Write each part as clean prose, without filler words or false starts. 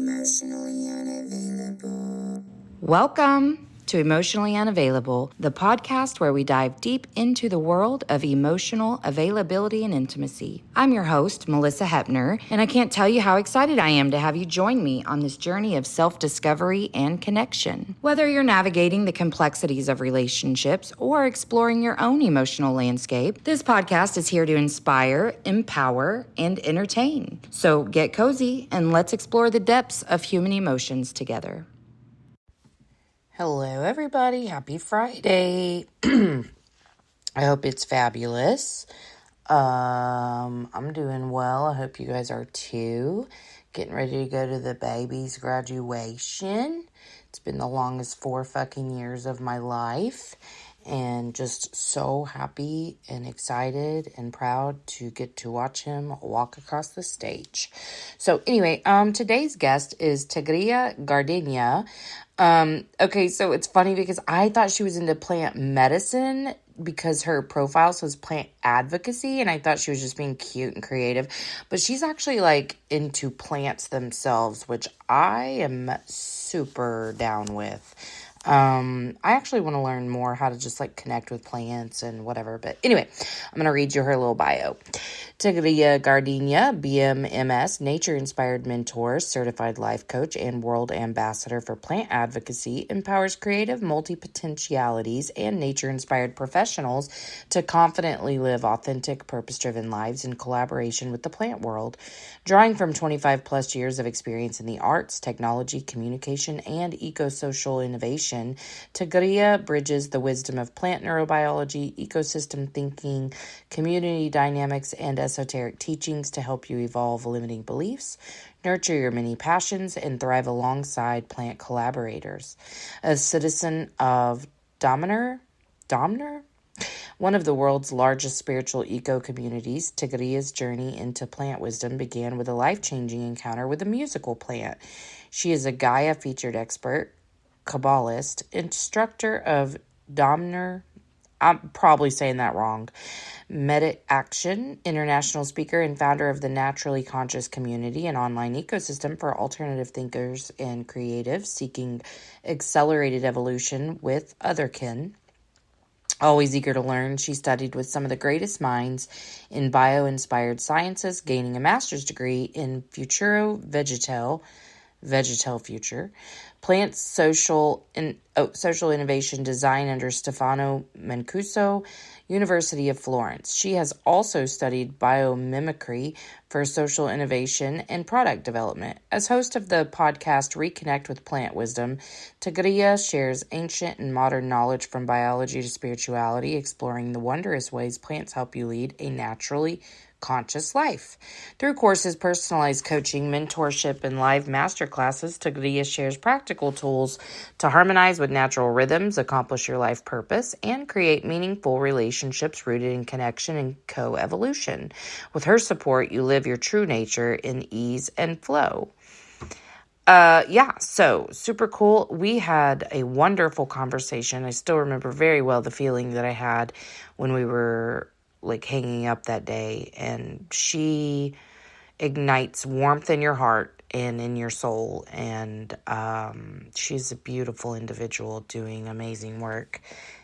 Emotionally unavailable. Welcome to Emotionally Unavailable, the podcast where we dive deep into the world of emotional availability and intimacy. I'm your host, Melissa Hepner, and I can't tell you how excited I am to have you join me on this journey of self-discovery and connection. Whether you're navigating the complexities of relationships or exploring your own emotional landscape, this podcast is here to inspire, empower, and entertain. So get cozy and let's explore the depths of human emotions together. Hello, everybody. Happy Friday. I hope it's fabulous. I'm doing well. I hope you guys are too. Getting ready to go to the baby's graduation. It's been the longest 4 fucking years of my life. And just so happy and excited and proud to get to watch him walk across the stage. So anyway, today's guest is Tigrilla Gardenia. Okay, so it's funny because I thought she was into plant medicine because her profile says Plant Advocacy, and I thought she was just being cute and creative. But she's actually like into plants themselves, which I am super down with. I actually want to learn more how to just like connect with plants and whatever. But anyway, I'm going to read you her little bio. Tigrilla Gardenia, BMMS, nature-inspired mentor, certified life coach, and world ambassador for plant advocacy, empowers creative multipotentialities and nature-inspired professionals to confidently live authentic, purpose-driven lives in collaboration with the plant world. Drawing from 25 plus years of experience in the arts, technology, communication, and eco-social innovation, Tigrilla bridges the wisdom of plant neurobiology, ecosystem thinking, community dynamics, and esoteric teachings to help you evolve limiting beliefs, nurture your many passions, and thrive alongside plant collaborators. A citizen of Damanhur, one of the world's largest spiritual eco-communities, Tigrilla's journey into plant wisdom began with a life-changing encounter with a musical plant. She is a Gaia Featured Expert, Kabbalist, instructor of Damanhur, I'm probably saying that wrong, MeditAction, international speaker and founder of the Naturally Conscious Community, an online ecosystem for alternative thinkers and creatives seeking accelerated evolution with otherkin. Always eager to learn, she studied with some of the greatest minds in bio-inspired sciences, gaining a master's degree in vegetal future, plant social innovation design under Stefano Mancuso, University of Florence. She has also studied biomimicry for social innovation and product development. As host of the podcast Reconnect with Plant Wisdom, Tigrilla shares ancient and modern knowledge from biology to spirituality, exploring the wondrous ways plants help you lead a naturally conscious life. Through courses, personalized coaching, mentorship, and live masterclasses, Tigrilla shares practical tools to harmonize with natural rhythms, accomplish your life purpose, and create meaningful relationships rooted in connection and co-evolution. With her support, you live your true nature in ease and flow. So super cool. We had a wonderful conversation. I still remember very well the feeling that I had when we were like hanging up that day, and she ignites warmth in your heart and in your soul, and she's a beautiful individual doing amazing work.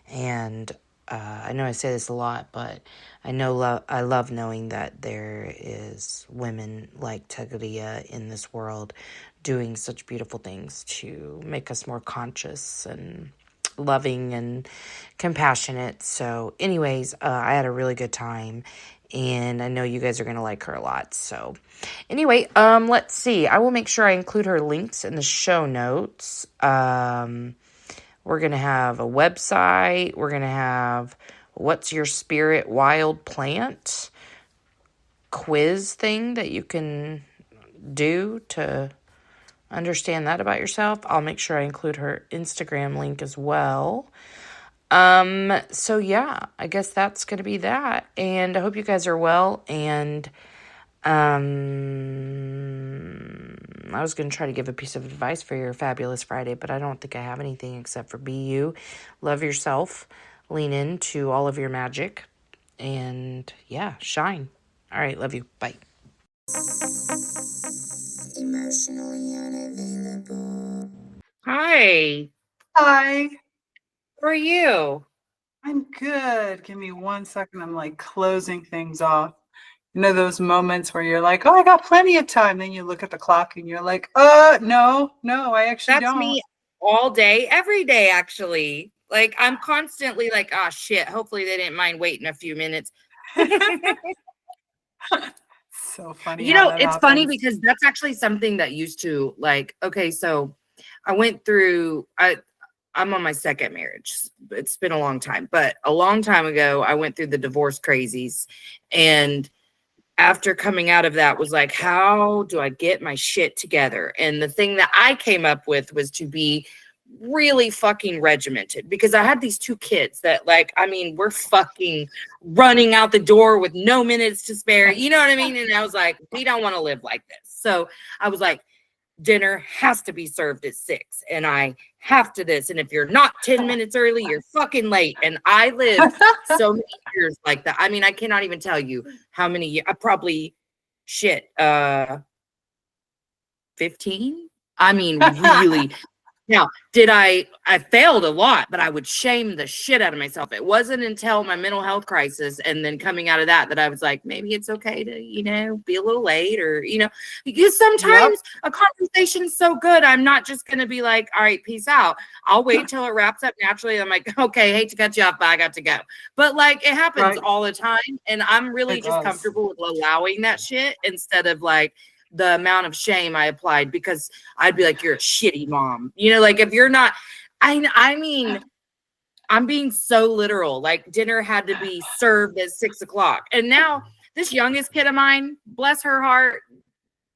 And I know I say this a lot, but I love knowing that there is women like Tigrilla in this world doing such beautiful things to make us more conscious and loving and compassionate. So anyways, I had a really good time, and I know you guys are going to like her a lot. So anyway, let's see. I will make sure I include her links in the show notes. We're going to have a website. We're going to have What's Your Spirit Wild Plant quiz thing that you can do to understand that about yourself. I'll make sure I include her Instagram link as well. So yeah, I guess that's going to be that. And I hope you guys are well. And, I was going to try to give a piece of advice for your fabulous Friday, but I don't think I have anything except for be you, love yourself, lean into all of your magic, and yeah, shine. All right. Love you. Bye. emotionally unavailable. Hi. Hi. How are you? I'm good. Give me 1 second. I'm like closing things off. You know those moments where you're like, oh, I got plenty of time. Then you look at the clock and you're like, no, I actually That's don't. me all day, every day, actually. Like, I'm constantly like, oh, shit. Hopefully they didn't mind waiting a few minutes. So funny. You how know, that it's funny happens. because that's actually something that used to, like, okay, so I went through, I'm on my second marriage. It's been a long time, but a long time ago, I went through the divorce crazies. And after coming out of that was like, how do I get my shit together? And the thing that I came up with was to be really fucking regimented, because I had these 2 kids that, like, I mean, we're fucking running out the door with no minutes to spare. You know what I mean? And I was like, we don't want to live like this. So I was like, dinner has to be served at 6 and I have to this. And if you're not 10 minutes early, you're fucking late. And I lived so many years like that. I mean, I cannot even tell you how many years. I probably 15. I mean, really. Now, I failed a lot, but I would shame the shit out of myself. It wasn't until my mental health crisis and then coming out of that I was like, maybe it's okay to, be a little late, or, because sometimes a conversation's so good. I'm not just going to be like, all right, peace out. I'll wait till it wraps up naturally. I'm like, okay, hate to cut you off, but I got to go. But like, it happens all the time. And I'm really just comfortable with allowing that shit instead of like, the amount of shame I applied, because I'd be like, you're a shitty mom. Like if you're not, I mean, I'm being so literal. Like dinner had to be served at 6 o'clock. And now this youngest kid of mine, bless her heart,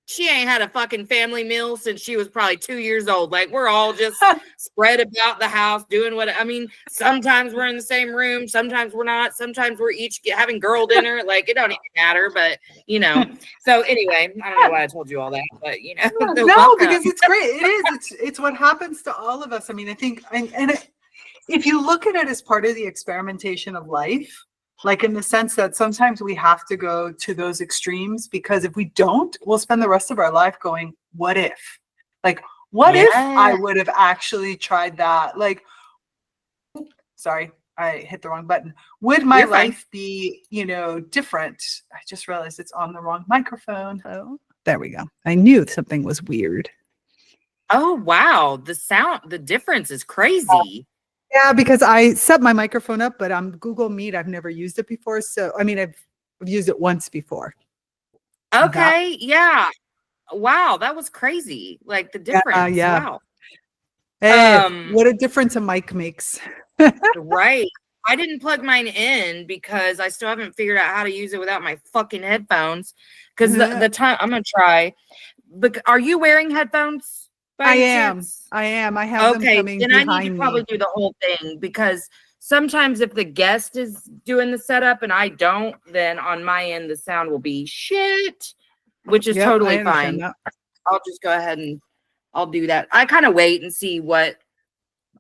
she ain't had a fucking family meal since she was probably 2 years old. Like we're all just spread about the house doing sometimes we're in the same room, sometimes we're not, sometimes we're each having girl dinner. Like it don't even matter, but so anyway, I don't know why I told you all that, but no, because it's great. It is. It's what happens to all of us. I mean, I think, if you look at it as part of the experimentation of life, like in the sense that sometimes we have to go to those extremes, because if we don't, we'll spend the rest of our life going, what if? Like, what if I would have actually tried that? Like, sorry, I hit the wrong button. Would my life be, different? I just realized it's on the wrong microphone. Oh, there we go. I knew something was weird. Oh, wow. The difference is crazy. Yeah, because I set my microphone up, but on Google Meet, I've never used it before. So, I mean, I've used it once before. Okay. Yeah. Wow. That was crazy. Like the difference. Yeah. Wow. Hey, what a difference a mic makes. Right. I didn't plug mine in because I still haven't figured out how to use it without my fucking headphones. Because the time I'm going to try. But are you wearing headphones? I am. I have them coming then behind I need to probably do the whole thing, because sometimes if the guest is doing the setup and I don't, then on my end the sound will be shit, which is totally fine. I'll just go ahead and I'll do that. I kind of wait and see what.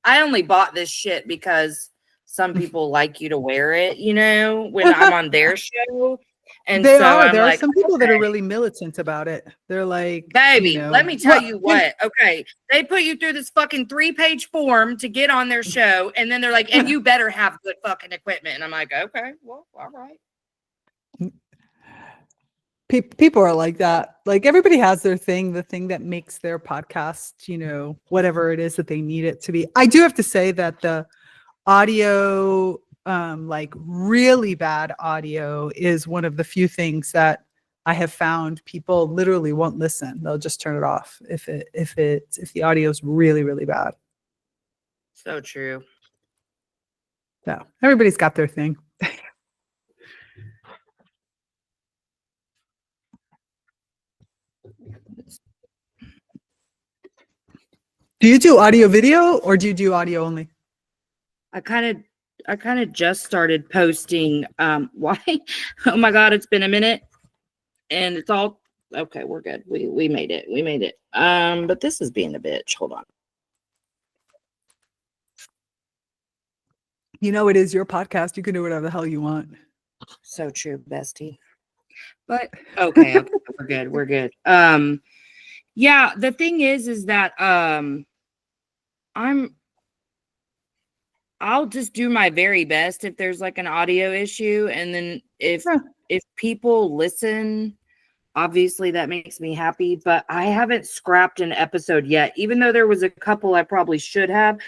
I only bought this shit because some people like you to wear it, when I'm on their show. And there are like, some people that are really militant about it. They're like, baby, let me tell you what. Okay, they put you through this fucking 3-page form to get on their show, and then they're like, and you better have good fucking equipment. And I'm like, okay, well, all right. People are like that. Like everybody has their thing, the thing that makes their podcast, whatever it is that they need it to be. I do have to say that the audio, like really bad audio, is one of the few things that I have found people literally won't listen. They'll just turn it off if the audio is really, really bad. So true. So everybody's got their thing. Do you do audio video or do you do audio only? I kind of just started posting. Why? Oh my God, it's been a minute and it's all okay. We're good. We made it. We made it. But this is being a bitch. Hold on. It is your podcast. You can do whatever the hell you want. So true, bestie. But okay, we're good. We're good. Yeah, the thing is that I'll just do my very best if there's like an audio issue, and then if people listen, obviously that makes me happy, but I haven't scrapped an episode yet, even though there was a couple I probably should have.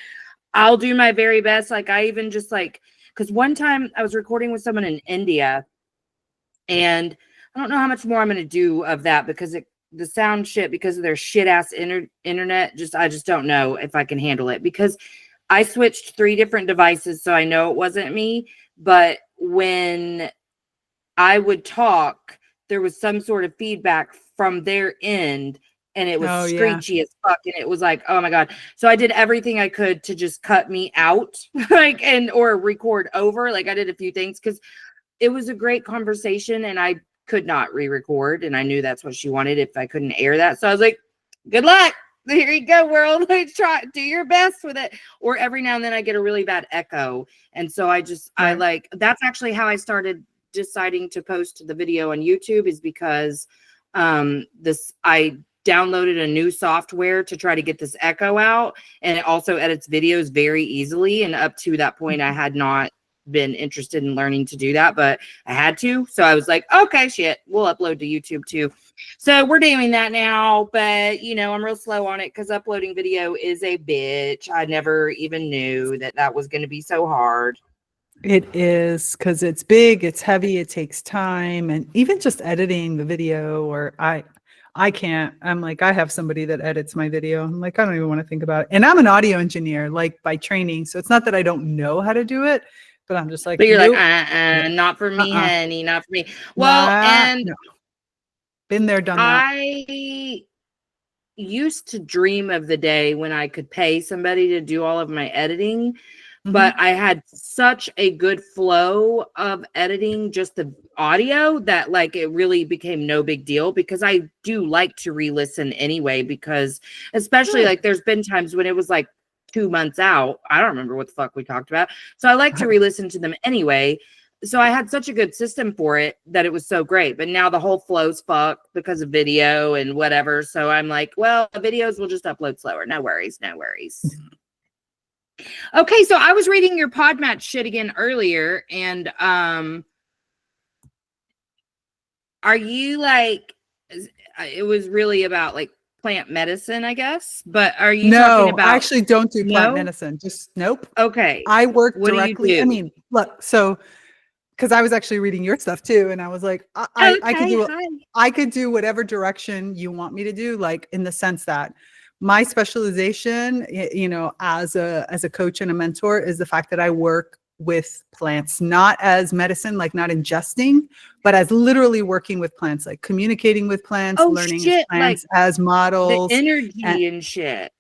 I'll do my very best. Like I even just like, because one time I was recording with someone in India, and I don't know how much more I'm going to do of that because the sound shit, because of their shit ass internet, I just don't know if I can handle it, because I switched 3 different devices, so I know it wasn't me. But when I would talk, there was some sort of feedback from their end, and it was screechy as fuck, and it was like, oh my God. So I did everything I could to just cut me out, like, or record over. Like I did a few things because it was a great conversation, and I could not re-record, and I knew that's what she wanted if I couldn't air that. So I was like, good luck. Here you go, world. Like, try, do your best with it. Or every now and then I get a really bad echo. And so I like, that's actually how I started deciding to post the video on YouTube, is because I downloaded a new software to try to get this echo out, and it also edits videos very easily. And up to that point, I had not been interested in learning to do that, but I had to. So I was like, okay, shit, we'll upload to YouTube too. So we're doing that now, but you know, I'm real slow on it because uploading video is a bitch. I never even knew that was going to be so hard. It is, because it's big, it's heavy, it takes time, and even just editing the video, or I can't. I'm like, I have somebody that edits my video. I'm like, I don't even want to think about it. And I'm an audio engineer, like by training. So it's not that I don't know how to do it, but I'm just like, but you're nope, like, not for me, honey, not for me. Well, been there, done that. I used to dream of the day when I could pay somebody to do all of my editing, but I had such a good flow of editing, just the audio, that like it really became no big deal, because I do like to re-listen anyway, because especially like there's been times when it was like 2 months out. I don't remember what the fuck we talked about. So I like to re-listen to them anyway. So I had such a good system for it that it was so great. But now the whole flow's fucked because of video and whatever. So I'm like, well, the videos will just upload slower. No worries. No worries. Okay, so I was reading your PodMatch shit again earlier, and are you like, it was really about like plant medicine, I guess, but are you talking about? I actually don't do plant medicine. Just nope. Okay. I work directly. I mean, look, so because I was actually reading your stuff too, and I was like, I could do whatever direction you want me to do, like in the sense that my specialization, you know, as a coach and a mentor, is the fact that I work with plants, not as medicine, like not ingesting, but as literally working with plants, like communicating with plants, learning with plants, like as models, the energy and shit.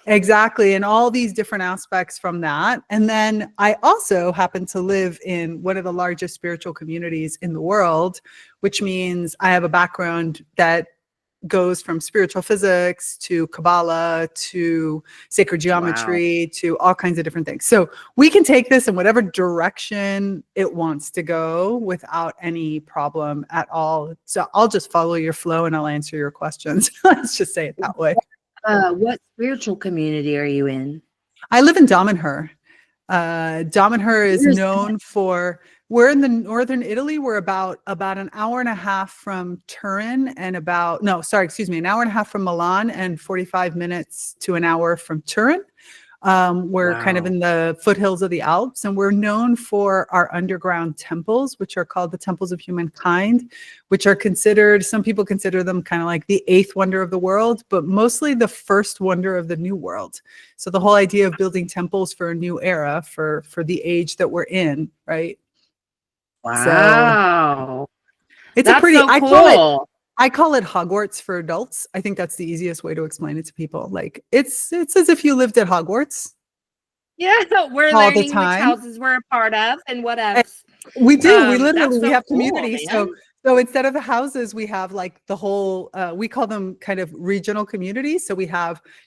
Exactly. And all these different aspects from that. And then I also happen to live in one of the largest spiritual communities in the world, which means I have a background that goes from spiritual physics to Kabbalah to sacred geometry to all kinds of different things. So we can take this in whatever direction it wants to go without any problem at all. So I'll just follow your flow and I'll answer your questions. Let's just say it that way. What spiritual community are you in? I live in Damanhur. Damanhur is known for, we're in the northern Italy. We're about an hour and a half from Turin, and an hour and a half from Milan, and 45 minutes to an hour from Turin. We're kind of in the foothills of the Alps, and we're known for our underground temples, which are called the temples of humankind, which are considered, some people consider them kind of like the 8th wonder of the world, but mostly the first wonder of the new world. So the whole idea of building temples for a new era, for the age that we're in, right? Wow. So it's a pretty, so cool. I call it Hogwarts for adults. I think that's the easiest way to explain it to people. Like it's as if you lived at Hogwarts. Yeah, we're all learning which houses we're a part of and what else. We do. We literally we have community. So instead of the houses, we have like the whole. We call them kind of regional communities. So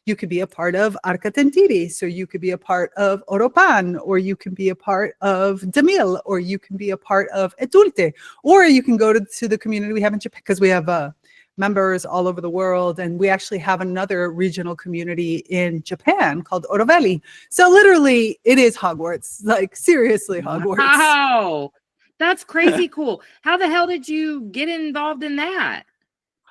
you could be a part of Arcatentiri, so you could be a part of Oropan, or you can be a part of Demil, or you can be a part of Etulte, or you can go to the community we have in Japan, because we have members all over the world. And we actually have another regional community in Japan called Oroveli. So literally it is Hogwarts, like seriously Hogwarts. Wow. That's crazy cool. How the hell did you get involved in that?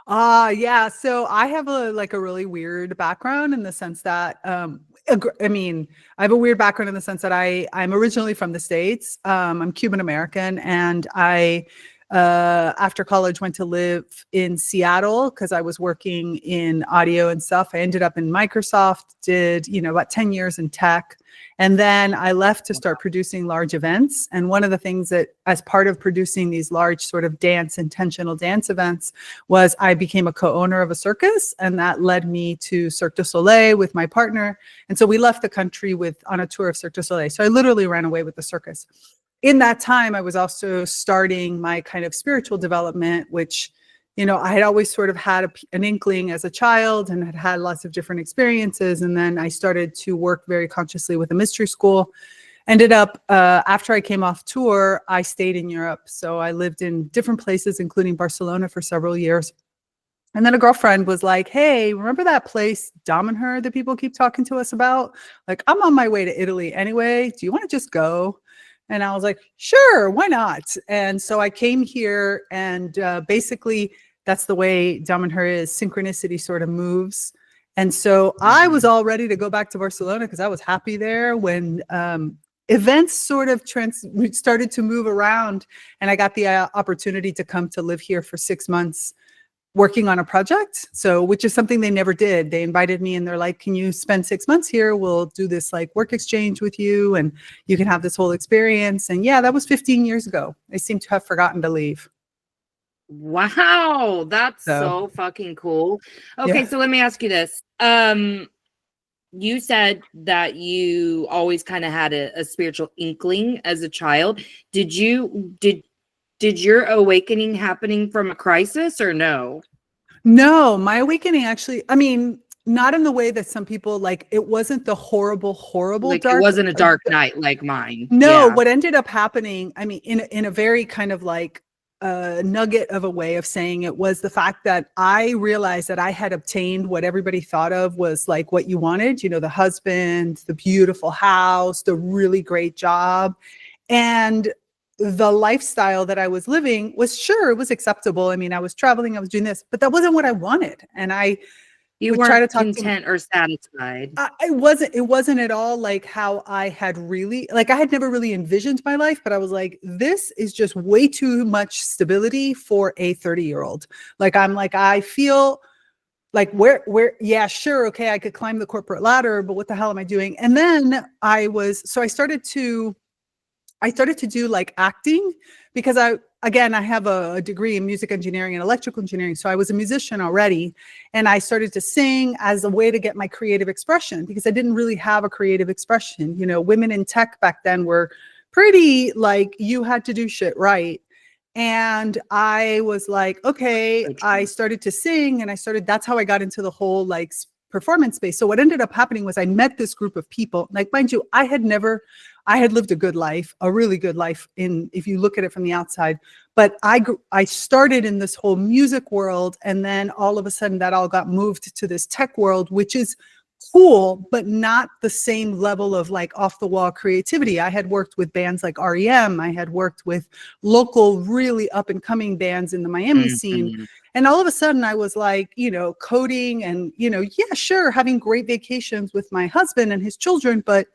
Yeah. So I have a really weird background in the sense that, I mean, I have a weird background in the sense that I'm originally from the States. I'm Cuban American, and I, after college, went to live in Seattle because I was working in audio and stuff. I ended up in Microsoft, did, about 10 years in tech. And then I left to start producing large events. And one of the things that, as part of producing these large sort of intentional dance events, was I became a co-owner of a circus. And that led me to Cirque du Soleil with my partner. And so we left the country on a tour of Cirque du Soleil. So I literally ran away with the circus. In that time, I was also starting my kind of spiritual development, which, I had always sort of had an inkling as a child and had had lots of different experiences. And then I started to work very consciously with a mystery school. Ended up, after I came off tour, I stayed in Europe. So I lived in different places, including Barcelona, for several years. And then a girlfriend was like, hey, remember that place, Damanhur, that people keep talking to us about? Like, I'm on my way to Italy anyway. Do you want to just go? And I was like, sure, why not? And so I came here, and basically that's the way Damanhur is. Synchronicity sort of moves. And so I was all ready to go back to Barcelona because I was happy there when events sort of started to move around. And I got the opportunity to come to live here for 6 months working on a project. So, which is something they never did. They invited me and they're like, can you spend 6 months here? We'll do this like work exchange with you and you can have this whole experience. And yeah, that was 15 years ago. I seem to have forgotten to leave. Wow. That's so fucking cool. Okay. Yeah. So let me ask you this. You said that you always kind of had a spiritual inkling as a child. Did your awakening happening from a crisis or no? No, my awakening actually, I mean, not in the way that some people like, it wasn't the horrible, like dark. It wasn't a dark night like mine. No, yeah. What ended up happening, I mean, in a very kind of like nugget of a way of saying it, was the fact that I realized that I had obtained what everybody thought of was like what you wanted, the husband, the beautiful house, the really great job. And the lifestyle that I was living was, sure, it was acceptable. I mean, I was traveling, I was doing this, but that wasn't what I wanted. And you weren't try to talk content or satisfied. It wasn't at all like how I had really, like, I had never really envisioned my life, but I was like, this is just way too much stability for a 30-year-old. Like, I'm like, I feel like where, yeah, sure. Okay. I could climb the corporate ladder, but what the hell am I doing? And then I started to do like acting because I have a degree in music engineering and electrical engineering. So I was a musician already. And I started to sing as a way to get my creative expression because I didn't really have a creative expression. Women in tech back then were pretty like, you had to do shit right. And I was like, okay, I started to sing and that's how I got into the whole like performance space. So what ended up happening was I met this group of people. Like, mind you, I had lived a good life, a really good life if you look at it from the outside. But I started in this whole music world, and then all of a sudden that all got moved to this tech world, which is cool, but not the same level of like off the wall creativity. I had worked with bands like REM. I had worked with local, really up and coming bands in the Miami scene. And all of a sudden I was like, coding and, yeah, sure, having great vacations with my husband and his children. But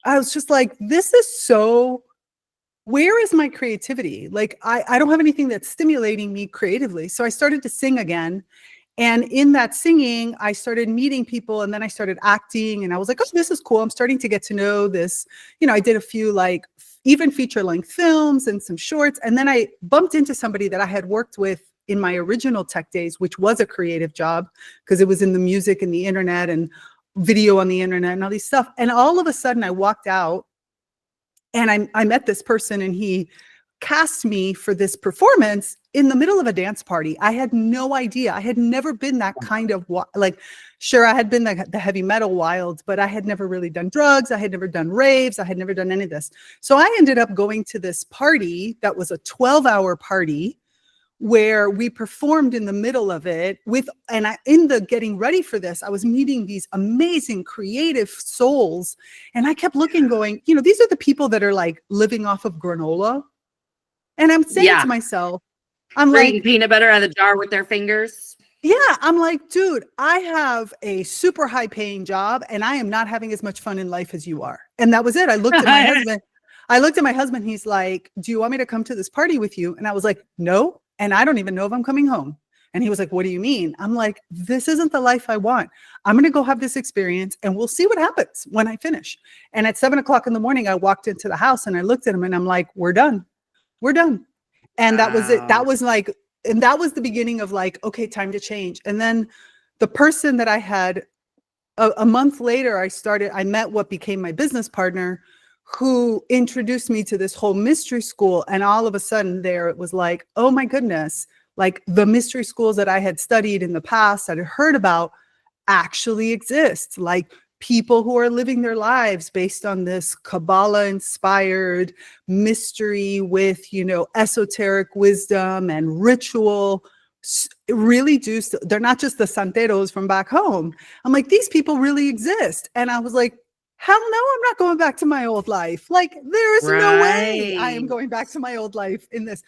I was just like, where is my creativity? Like, I don't have anything that's stimulating me creatively. So I started to sing again. And in that singing, I started meeting people, and then I started acting, and I was like, oh, this is cool. I'm starting to get to know this. I did a few like even feature-length films and some shorts. And then I bumped into somebody that I had worked with in my original tech days, which was a creative job because it was in the music and the internet and video on the internet and all these stuff. And all of a sudden I walked out and I met this person, and he cast me for this performance in the middle of a dance party. I had no idea. I had never been that kind of like, sure, I had been the heavy metal wild, but I had never really done drugs. I had never done raves. I had never done any of this. So I ended up going to this party that was a 12-hour party where we performed in the middle of it in the getting ready for this, I was meeting these amazing creative souls. And I kept looking, going, these are the people that are like living off of granola. And I'm saying to myself, I'm eating like, peanut butter out of the jar with their fingers. Yeah, I'm like, dude, I have a super high paying job and I am not having as much fun in life as you are. And that was it. I looked at my husband. He's like, do you want me to come to this party with you? And I was like, no. And I don't even know if I'm coming home. And he was like, what do you mean? I'm like, this isn't the life I want. I'm going to go have this experience and we'll see what happens when I finish. And at 7:00 in the morning, I walked into the house and I looked at him and I'm like, we're done. We're done. And that was it. That was like, and that was the beginning of like, okay, time to change. And then the person that I had a month later, I met what became my business partner, who introduced me to this whole mystery school. And all of a sudden there, it was like, oh my goodness, like the mystery schools that I had studied in the past, that I heard about, actually exist. Like people who are living their lives based on this Kabbalah inspired mystery with, esoteric wisdom and ritual. Really they're not just the santeros from back home. I'm like, these people really exist. And I was like, hell no, I'm not going back to my old life. Like, there is no way I am going back to my old life in this.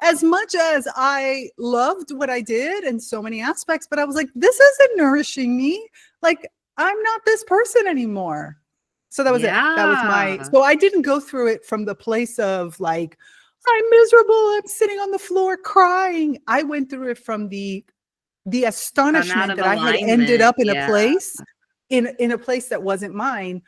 As much as I loved what I did in so many aspects, but I was like, this isn't nourishing me. Like, I'm not this person anymore. So that was it. That was so I didn't go through it from the place of like, I'm miserable, I'm sitting on the floor crying. I went through it from the astonishment that I had ended up in a place, in a place that wasn't mine.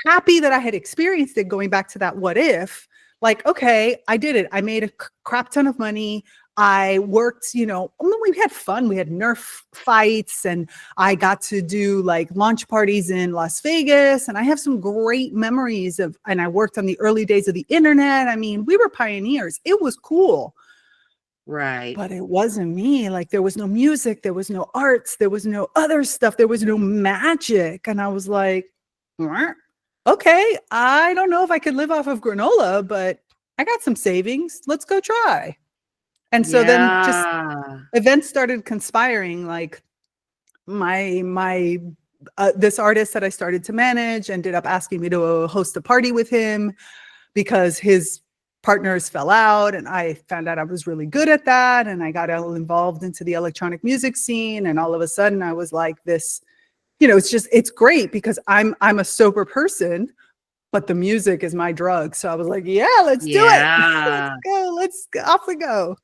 Happy that I had experienced it, going back to that what if, like, okay, I did it. I made a crap ton of money. I worked, we had fun. We had Nerf fights and I got to do like launch parties in Las Vegas. And I have some great memories and I worked on the early days of the internet. I mean, we were pioneers. It was cool. Right. But it wasn't me. Like, there was no music, there was no arts, there was no other stuff, there was no magic. And I was like, okay, I don't know if I could live off of granola, but I got some savings. Let's go try. And so then just events started conspiring. Like this artist that I started to manage ended up asking me to host a party with him because his partners fell out, and I found out I was really good at that, and I got all involved into the electronic music scene, and all of a sudden I was like this, it's great because I'm a sober person, but the music is my drug. So I was like, yeah, let's do it. Let's go. Off we go.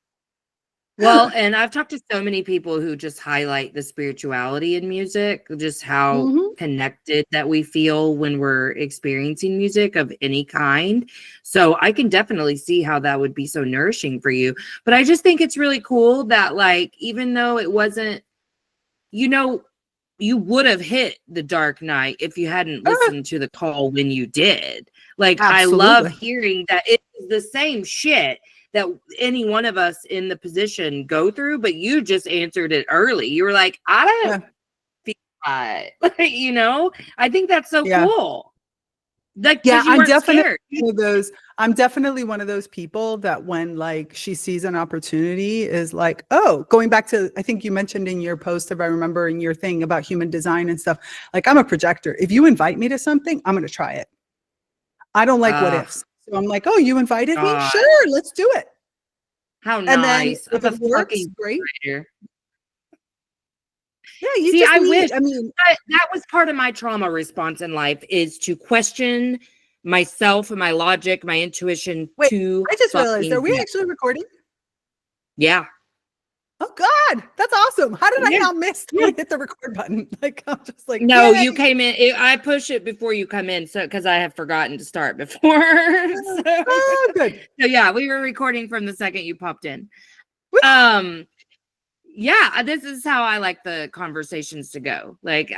Well, and I've talked to so many people who just highlight the spirituality in music, just how connected that we feel when we're experiencing music of any kind. So I can definitely see how that would be so nourishing for you. But I just think it's really cool that, like, even though it wasn't, you would have hit the dark night if you hadn't listened to the call when you did. Like, absolutely. I love hearing that it is the same shit that any one of us in the position go through, but you just answered it early. You were like, I don't feel right. I think that's so cool. Like, I'm definitely one of those people that when like she sees an opportunity is like, oh, going back to, I think you mentioned in your post, if I remember, in your thing about human design and stuff, like, I'm a projector. If you invite me to something, I'm going to try it. I don't like what ifs. So I'm like, oh, you invited me? Sure, let's do it. How nice. And then if it works, great. Writer. Yeah, I wish. I mean, that was part of my trauma response in life, is to question myself and my logic, my intuition. Wait, I just realized, are we actually recording? Yeah. Oh God, that's awesome. How did I not miss to hit the record button? Like, I'm just like, no, you came in. I push it before you come in. So, cause I have forgotten to start before. Good. So yeah, we were recording from the second you popped in. Yeah, this is how I like the conversations to go. Like,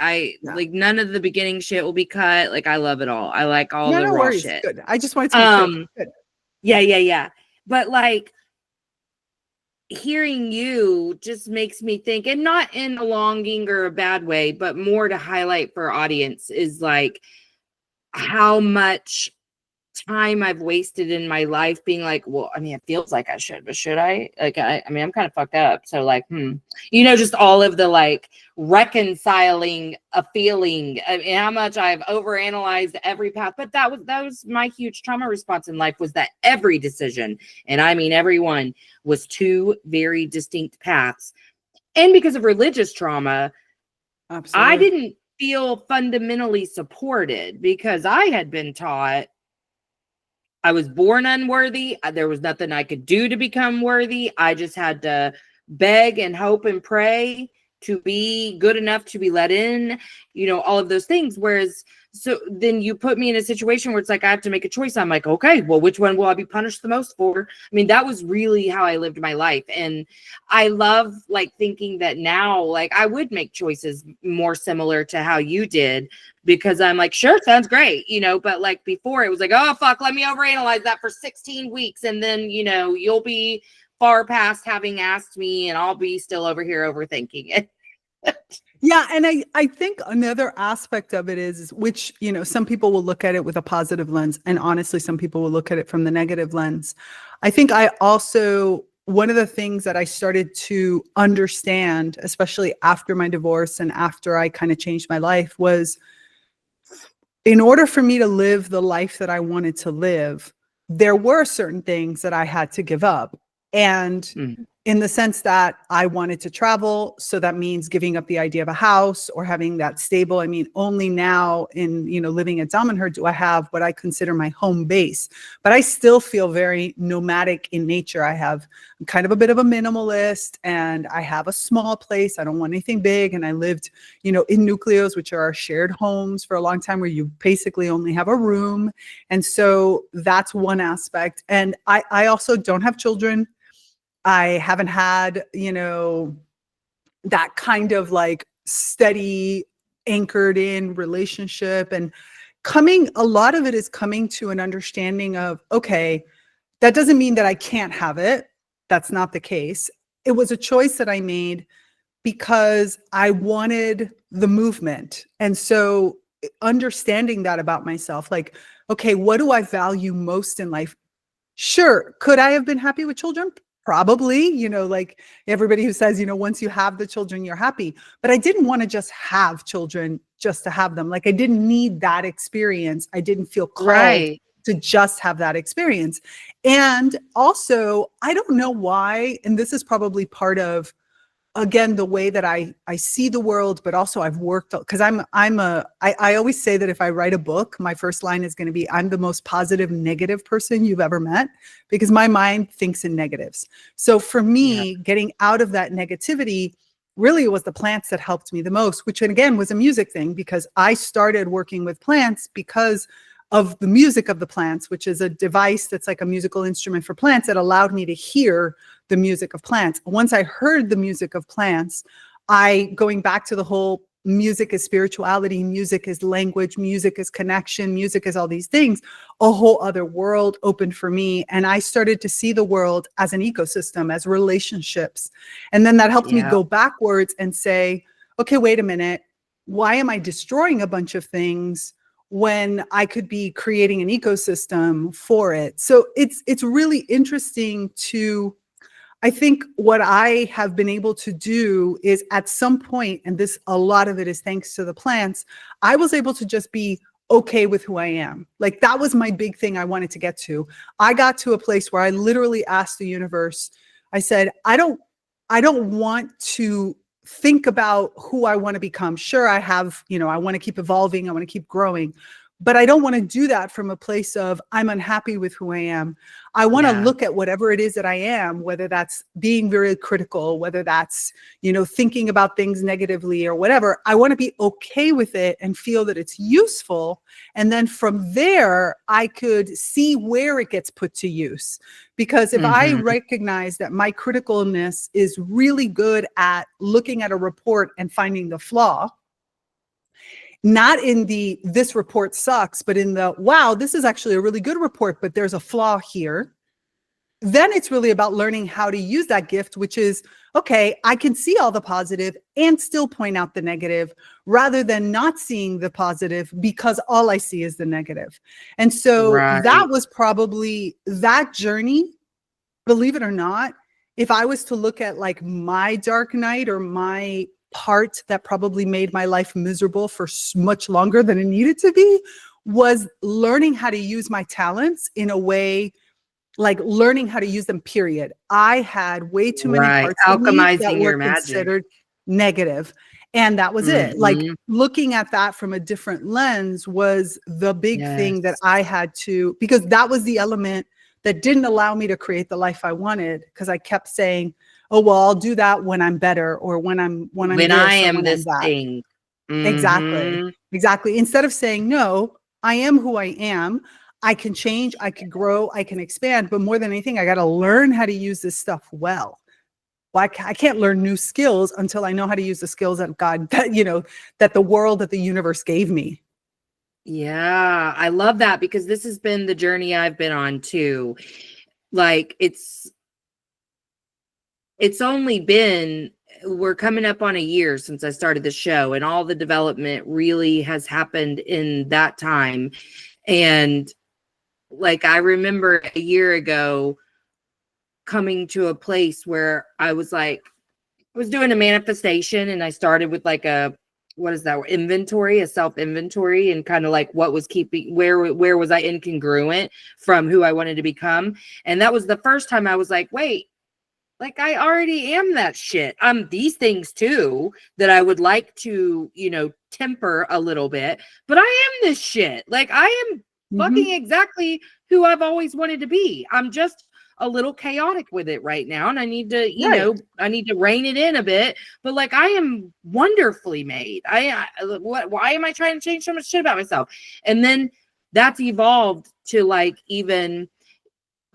like, none of the beginning shit will be cut. Like, I love it all. I like all the raw shit. Good. I just wanted to be good. Yeah. But like, hearing you just makes me think, and not in a longing or a bad way, but more to highlight for our audience, is like how much time I've wasted in my life being like, well, I mean, it feels like I should, but should I? Like, I mean, I'm kind of fucked up. So like, you know, just all of the like reconciling a feeling. I mean, how much I've overanalyzed every path, but that was my huge trauma response in life, was that every decision, and I mean, everyone, was two very distinct paths. And because of religious trauma, Absolutely. I didn't feel fundamentally supported because I had been taught I was born unworthy. There was nothing I could do to become worthy. I just had to beg and hope and pray to be good enough to be let in, you know, all of those things. Whereas, so then you put me in a situation where it's like, I have to make a choice. I'm like, okay, well, which one will I be punished the most for? I mean, that was really how I lived my life. And I love like thinking that now, like I would make choices more similar to how you did, because I'm like, sure, sounds great, you know, but like before it was like, oh, fuck, let me overanalyze that for 16 weeks. And then, you know, you'll be far past having asked me and I'll be still over here overthinking it. Yeah. And I think another aspect of it is, which, you know, some people will look at it with a positive lens, and honestly, some people will look at it from the negative lens. I think one of the things that I started to understand, especially after my divorce and after I kind of changed my life, was in order for me to live the life that I wanted to live, there were certain things that I had to give up. And in the sense that I wanted to travel, so that means giving up the idea of a house or having that stable. I mean, only now in, you know, living at Damanhur do I have what I consider my home base, but I still feel very nomadic in nature. I'm kind of a bit of a minimalist, and I have a small place. I don't want anything big. And I lived, you know, in nucleos, which are our shared homes, for a long time, where you basically only have a room. And so that's one aspect. And I also don't have children. I haven't had, you know, that kind of like steady, anchored in relationship. And a lot of it is coming to an understanding of, okay, that doesn't mean that I can't have it. That's not the case. It was a choice that I made because I wanted the movement. And so understanding that about myself, like, okay, what do I value most in life? Sure. Could I have been happy with children? Probably, you know, like everybody who says, you know, once you have the children, you're happy. But I didn't want to just have children just to have them. Like I didn't need that experience. I didn't feel called to just have that experience. And also, I don't know why, and this is probably part of, again, the way that I see the world, but also I've worked, because I always say that if I write a book, my first line is going to be, I'm the most positive negative person you've ever met, because my mind thinks in negatives. So for me, getting out of that negativity, really it was the plants that helped me the most, which again was a music thing, because I started working with plants because of the music of the plants, which is a device that's like a musical instrument for plants that allowed me to hear the music of plants. Once I heard the music of plants, going back to the whole music is spirituality, music is language, music is connection, music is all these things, a whole other world opened for me. And I started to see the world as an ecosystem, as relationships. And then that helped me go backwards and say, okay, wait a minute, why am I destroying a bunch of things when I could be creating an ecosystem for it? So it's really interesting to, I think what I have been able to do is at some point, and a lot of it is thanks to the plants, I was able to just be okay with who I am. Like that was my big thing I wanted to get to. I got to a place where I literally asked the universe, I said, I don't want to think about who I want to become. Sure, I have, you know, I want to keep evolving, I want to keep growing, but I don't want to do that from a place of I'm unhappy with who I am. I want to look at whatever it is that I am, whether that's being very critical, whether that's, you know, thinking about things negatively or whatever. I want to be okay with it and feel that it's useful. And then from there, I could see where it gets put to use. Because if I recognize that my criticalness is really good at looking at a report and finding the flaw, not in this report sucks, but in wow, this is actually a really good report, but there's a flaw here. then it's really about learning how to use that gift, which is, okay, I can see all the positive and still point out the negative, rather than not seeing the positive because all I see is the negative. And so that was probably that journey, believe it or not. If I was to look at like my dark night or my part that probably made my life miserable for much longer than it needed to be, was learning how to use my talents in a way, like learning how to use them, period. I had way too many parts of me that were considered negative. And that was it. Like looking at that from a different lens was the big thing that I had to, because that was the element that didn't allow me to create the life I wanted. Because I kept saying, oh, well, I'll do that when I'm better, or when I am this thing. Exactly. Instead of saying, no, I am who I am. I can change, I can grow, I can expand, but more than anything, I got to learn how to use this stuff well. I can't learn new skills until I know how to use the skills that God, that the world, that the universe gave me. Yeah, I love that, because this has been the journey I've been on too. Like it's only been, we're coming up on a year since I started the show, and all the development really has happened in that time. And like, I remember a year ago coming to a place where I was like, I was doing a manifestation, and I started with like a, what is that, inventory, a self inventory, and kind of like what was keeping, where was I incongruent from who I wanted to become. And that was the first time I was like, wait, like I already am that shit. I'm these things too that I would like to, temper a little bit, but I am this shit. Like I am fucking exactly who I've always wanted to be. I'm just a little chaotic with it right now, and I need to, I need to rein it in a bit. But like, I am wonderfully made. Why am I trying to change so much shit about myself? And then that's evolved to like, even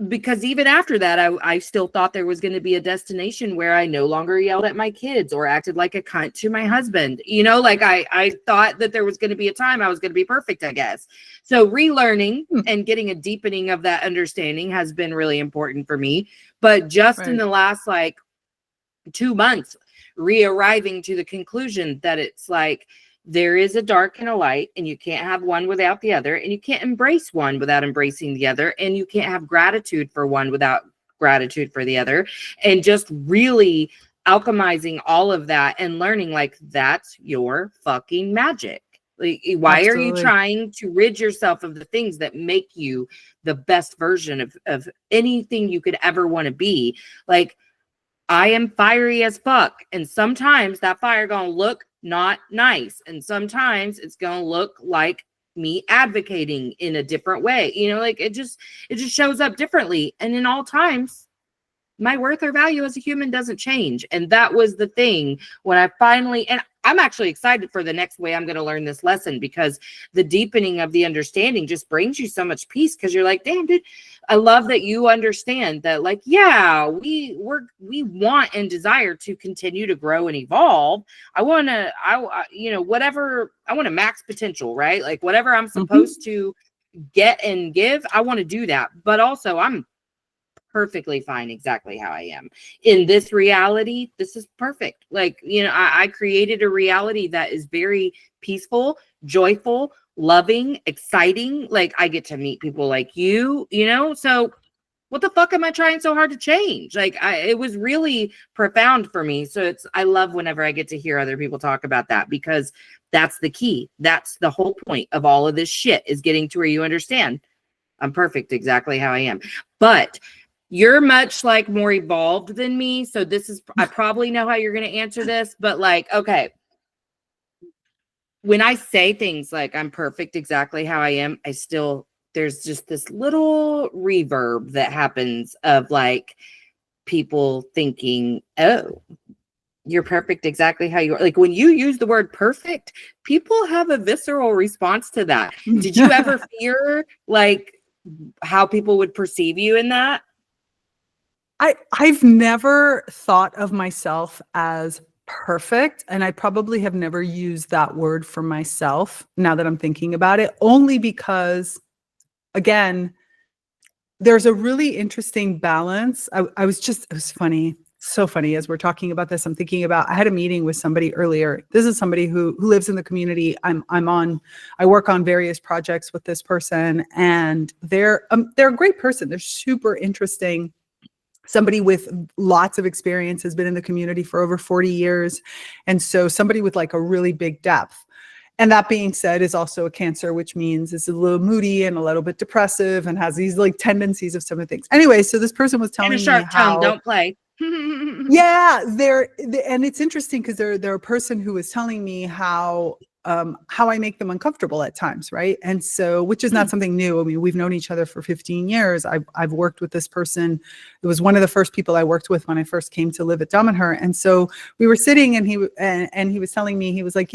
because even after that, I still thought there was going to be a destination where I no longer yelled at my kids or acted like a cunt to my husband. Like I thought that there was going to be a time I was going to be perfect, I guess. So relearning and getting a deepening of that understanding has been really important for me. But just in the last like 2 months, re-arriving to the conclusion that it's like, there is a dark and a light, and you can't have one without the other, and you can't embrace one without embracing the other, and you can't have gratitude for one without gratitude for the other. And just really alchemizing all of that and learning like, that's your fucking magic. Like, why are you trying to rid yourself of the things that make you the best version of anything you could ever want to be? Like, I am fiery as fuck, and sometimes that fire gonna look not nice, and sometimes it's gonna look like me advocating in a different way. Like it just shows up differently, and in all times my worth or value as a human doesn't change. And that was the thing when I finally, and I'm actually excited for the next way I'm going to learn this lesson, because the deepening of the understanding just brings you so much peace, because you're like, damn, dude, I love that you understand that, like, yeah, we want and desire to continue to grow and evolve. I want to, whatever, I want to max potential, right? Like whatever I'm supposed to get and give, I want to do that. But also I'm perfectly fine exactly how I am in this reality. This is perfect. Like, I created a reality that is very peaceful, joyful, loving, exciting. Like I get to meet people like you, so what the fuck am I trying so hard to change? Like it was really profound for me. So I love whenever I get to hear other people talk about that, because that's the key. That's the whole point of all of this shit, is getting to where you understand I'm perfect exactly how I am. But you're much like more evolved than me. So I probably know how you're going to answer this, but like, okay. When I say things like I'm perfect exactly how I am, there's just this little reverb that happens of like people thinking, oh, you're perfect exactly how you are. Like when you use the word perfect, people have a visceral response to that. Did you ever fear like how people would perceive you in that? I've never thought of myself as perfect, and I probably have never used that word for myself now that I'm thinking about it, only because, again, there's a really interesting balance. I was just, it was funny. So funny as we're talking about this. I'm thinking about, I had a meeting with somebody earlier. This is somebody who lives in the community. I work on various projects with this person, and they're a great person. They're super interesting. Somebody with lots of experience, has been in the community for over 40 years. And so somebody with like a really big depth. And that being said, is also a Cancer, which means it's a little moody and a little bit depressive and has these like tendencies of some of the things. Anyway, so this person was telling me how don't play. yeah, and it's interesting because they're a person who was telling me how I make them uncomfortable at times, right? And so, which is not something new. I mean, we've known each other for 15 years. I've worked with this person. It was one of the first people I worked with when I first came to live at Damanhur. And so we were sitting, and he was telling me, he was like,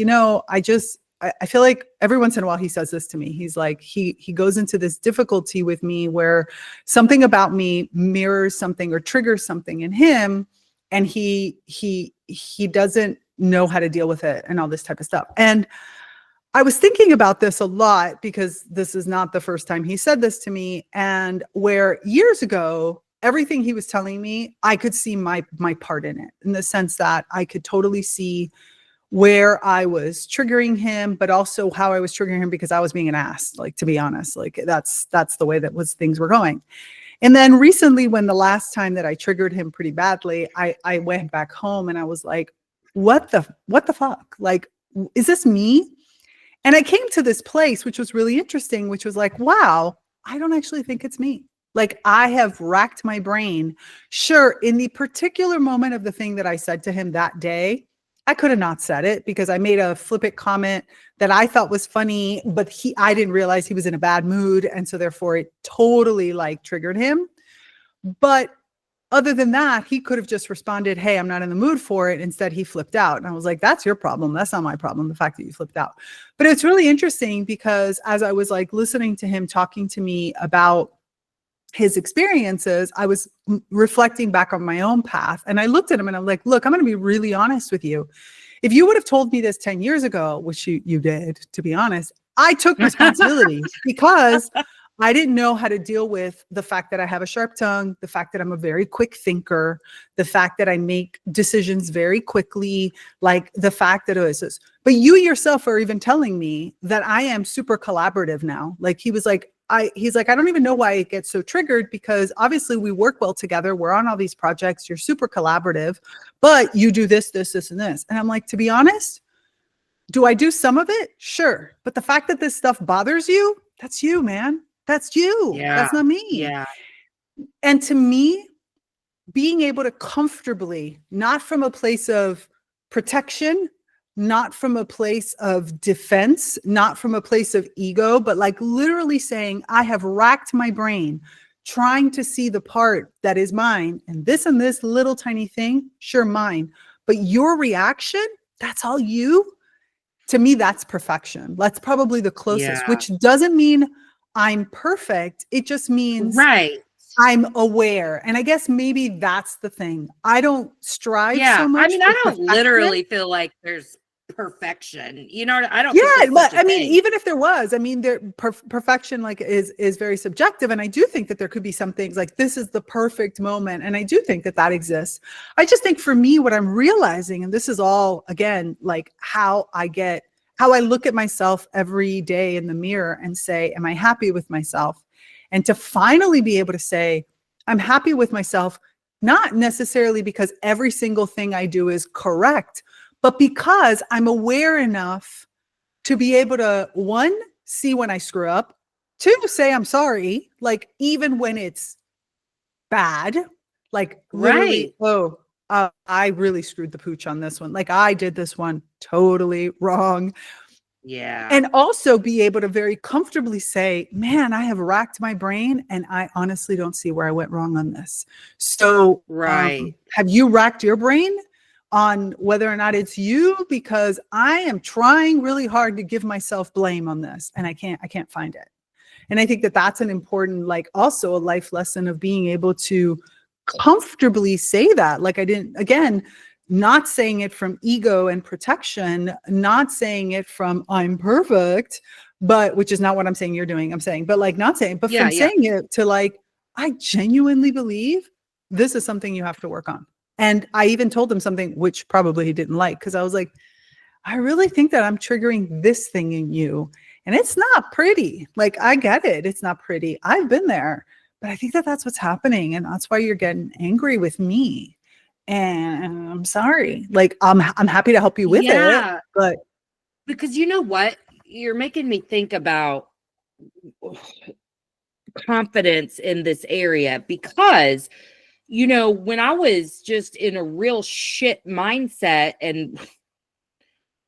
I feel like every once in a while he says this to me. He's like, he goes into this difficulty with me where something about me mirrors something or triggers something in him, and he doesn't know how to deal with it and all this type of stuff. And I was thinking about this a lot because this is not the first time he said this to me, and where years ago, everything he was telling me, I could see my part in it, in the sense that I could totally see where I was triggering him, but also how I was triggering him because I was being an ass, like, to be honest, like that's the way that things were going. And then recently, when the last time that I triggered him pretty badly, I went back home and I was like, what the fuck? Like, is this me? And I came to this place, which was really interesting, which was like, wow, I don't actually think it's me. Like, I have racked my brain. Sure, in the particular moment of the thing that I said to him that day, I could have not said it because I made a flippant comment that I thought was funny, but I didn't realize he was in a bad mood. And so therefore it totally like triggered him. But other than that, he could have just responded, hey, I'm not in the mood for it. Instead, he flipped out. And I was like, that's your problem. That's not my problem. The fact that you flipped out. But it's really interesting because as I was like listening to him talking to me about his experiences, I was reflecting back on my own path, and I looked at him and I'm like, look, I'm going to be really honest with you. If you would have told me this 10 years ago, which you did, to be honest, I took responsibility because I didn't know how to deal with the fact that I have a sharp tongue, the fact that I'm a very quick thinker, the fact that I make decisions very quickly, like the fact that it was this. But you yourself are even telling me that I am super collaborative now. Like, he was like, he's like, I don't even know why it gets so triggered, because obviously we work well together. We're on all these projects. You're super collaborative, but you do this, this, this, and this. And I'm like, to be honest, do I do some of it? Sure. But the fact that this stuff bothers you, that's you, man. That's you. Yeah. That's not me. Yeah. And to me, being able to comfortably, not from a place of protection, not from a place of defense, not from a place of ego, but like literally saying, I have racked my brain trying to see the part that is mine, and this little tiny thing, sure, mine, but your reaction, that's all you. To me, that's perfection. That's probably the closest, which doesn't mean I'm perfect. It just means I'm aware. And I guess maybe that's the thing. I don't strive so much. I mean, I don't literally feel like there's perfection, I don't but I mean, even if there was, I mean, perfection like is very subjective, and I do think that there could be some things like this is the perfect moment, and I do think that exists. I just think for me, what I'm realizing, and this is all again like how I look at myself every day in the mirror and say, am I happy with myself? And to finally be able to say, I'm happy with myself, not necessarily because every single thing I do is correct, but because I'm aware enough to be able to, one, see when I screw up, two, say I'm sorry, like even when it's bad, like literally, I really screwed the pooch on this one. Like I did this one totally wrong. Yeah. And also be able to very comfortably say, man, I have racked my brain and I honestly don't see where I went wrong on this. So have you racked your brain on whether or not it's you? Because I am trying really hard to give myself blame on this, and I can't find it. And I think that that's an important, like also a life lesson of being able to comfortably say that. Like I didn't, again, not saying it from ego and protection, not saying it from I'm perfect, but which is not what I'm saying you're doing. I'm saying, but like not saying, but from saying it to like, I genuinely believe this is something you have to work on. And I even told him something which probably he didn't like, because I was like, I really think that I'm triggering this thing in you. And it's not pretty. Like, I get it. It's not pretty. I've been there. But I think that that's what's happening. And that's why you're getting angry with me. And I'm sorry. Like, I'm happy to help you with it. But because you know what? You're making me think about confidence in this area, because when I was just in a real shit mindset and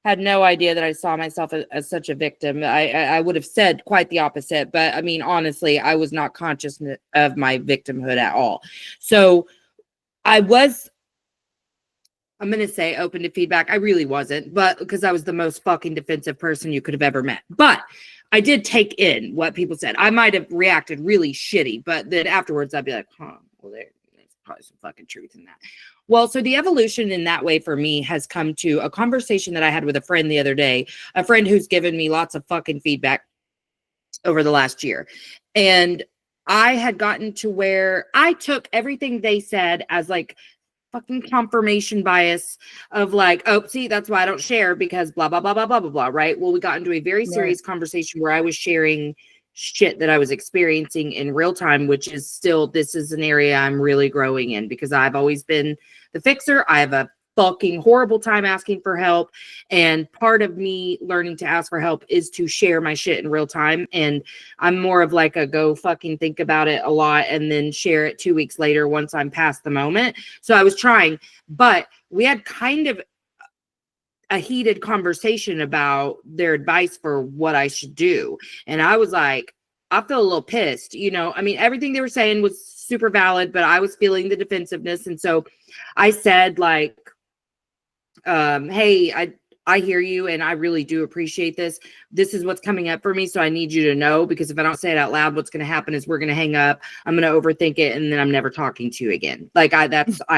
had no idea that I saw myself as such a victim, I would have said quite the opposite. But I mean, honestly, I was not conscious of my victimhood at all. So I was, I'm going to say, open to feedback. I really wasn't, but because I was the most fucking defensive person you could have ever met. But I did take in what people said. I might have reacted really shitty, but then afterwards I'd be like, well, there's probably some fucking truth in that. Well, so the evolution in that way for me has come to a conversation that I had with a friend the other day, a friend who's given me lots of fucking feedback over the last year. And I had gotten to where I took everything they said as like fucking confirmation bias of like, oh, see, that's why I don't share, because blah, blah, blah, blah, blah, blah, blah. Right. Well, we got into a very serious conversation where I was sharing shit that I was experiencing in real time, which is still, this is an area I'm really growing in, because I've always been the fixer. I have a fucking horrible time asking for help. And part of me learning to ask for help is to share my shit in real time. And I'm more of like a go fucking think about it a lot and then share it 2 weeks later once I'm past the moment. So I was trying, but we had kind of a heated conversation about their advice for what I should do. And I was like, I feel a little pissed, I mean, everything they were saying was super valid, but I was feeling the defensiveness. And so I said like, hey, I hear you, and I really do appreciate this. This is what's coming up for me, so I need you to know, because if I don't say it out loud, what's going to happen is we're going to hang up. I'm going to overthink it, and then I'm never talking to you again. Like I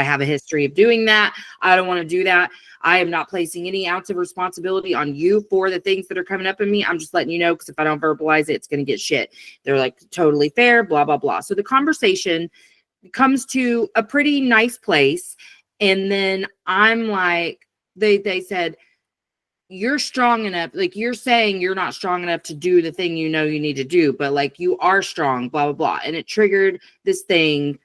have a history of doing that. I don't want to do that. I am not placing any ounce of responsibility on you for the things that are coming up in me. I'm just letting you know, because if I don't verbalize it, it's going to get shit. They're like, totally fair, blah, blah, blah. So the conversation comes to a pretty nice place. And then I'm like, they said, you're strong enough. Like, you're saying you're not strong enough to do the thing you need to do, but like, you are strong, blah, blah, blah. And it triggered this thing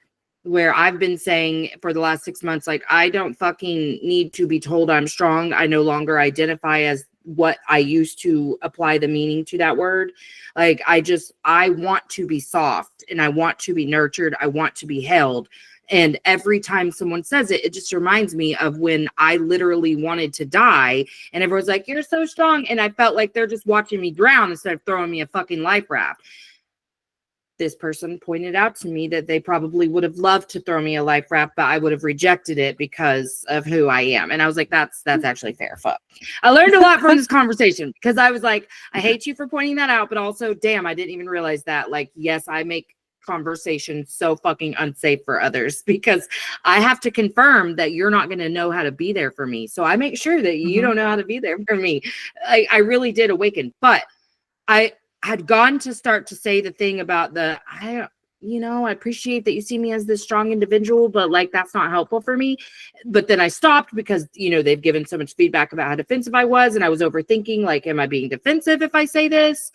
where I've been saying for the last 6 months, like, I don't fucking need to be told I'm strong. I no longer identify as what I used to apply the meaning to that word. Like, I want to be soft, and I want to be nurtured. I want to be held. And every time someone says it, it just reminds me of when I literally wanted to die, and everyone's like, you're so strong. And I felt like they're just watching me drown instead of throwing me a fucking life raft. This person pointed out to me that they probably would have loved to throw me a life raft, but I would have rejected it because of who I am. And I was like, that's actually fair. Fuck. I learned a lot from this conversation, because I was like, I hate you for pointing that out, but also, damn, I didn't even realize that. Like, yes, I make conversation so fucking unsafe for others, because I have to confirm that you're not going to know how to be there for me. So I make sure that you don't know how to be there for me. I really did awaken, but I had gone to start to say the thing about I appreciate that you see me as this strong individual, but like, that's not helpful for me. But then I stopped, because, they've given so much feedback about how defensive I was, and I was overthinking, like, am I being defensive if I say this?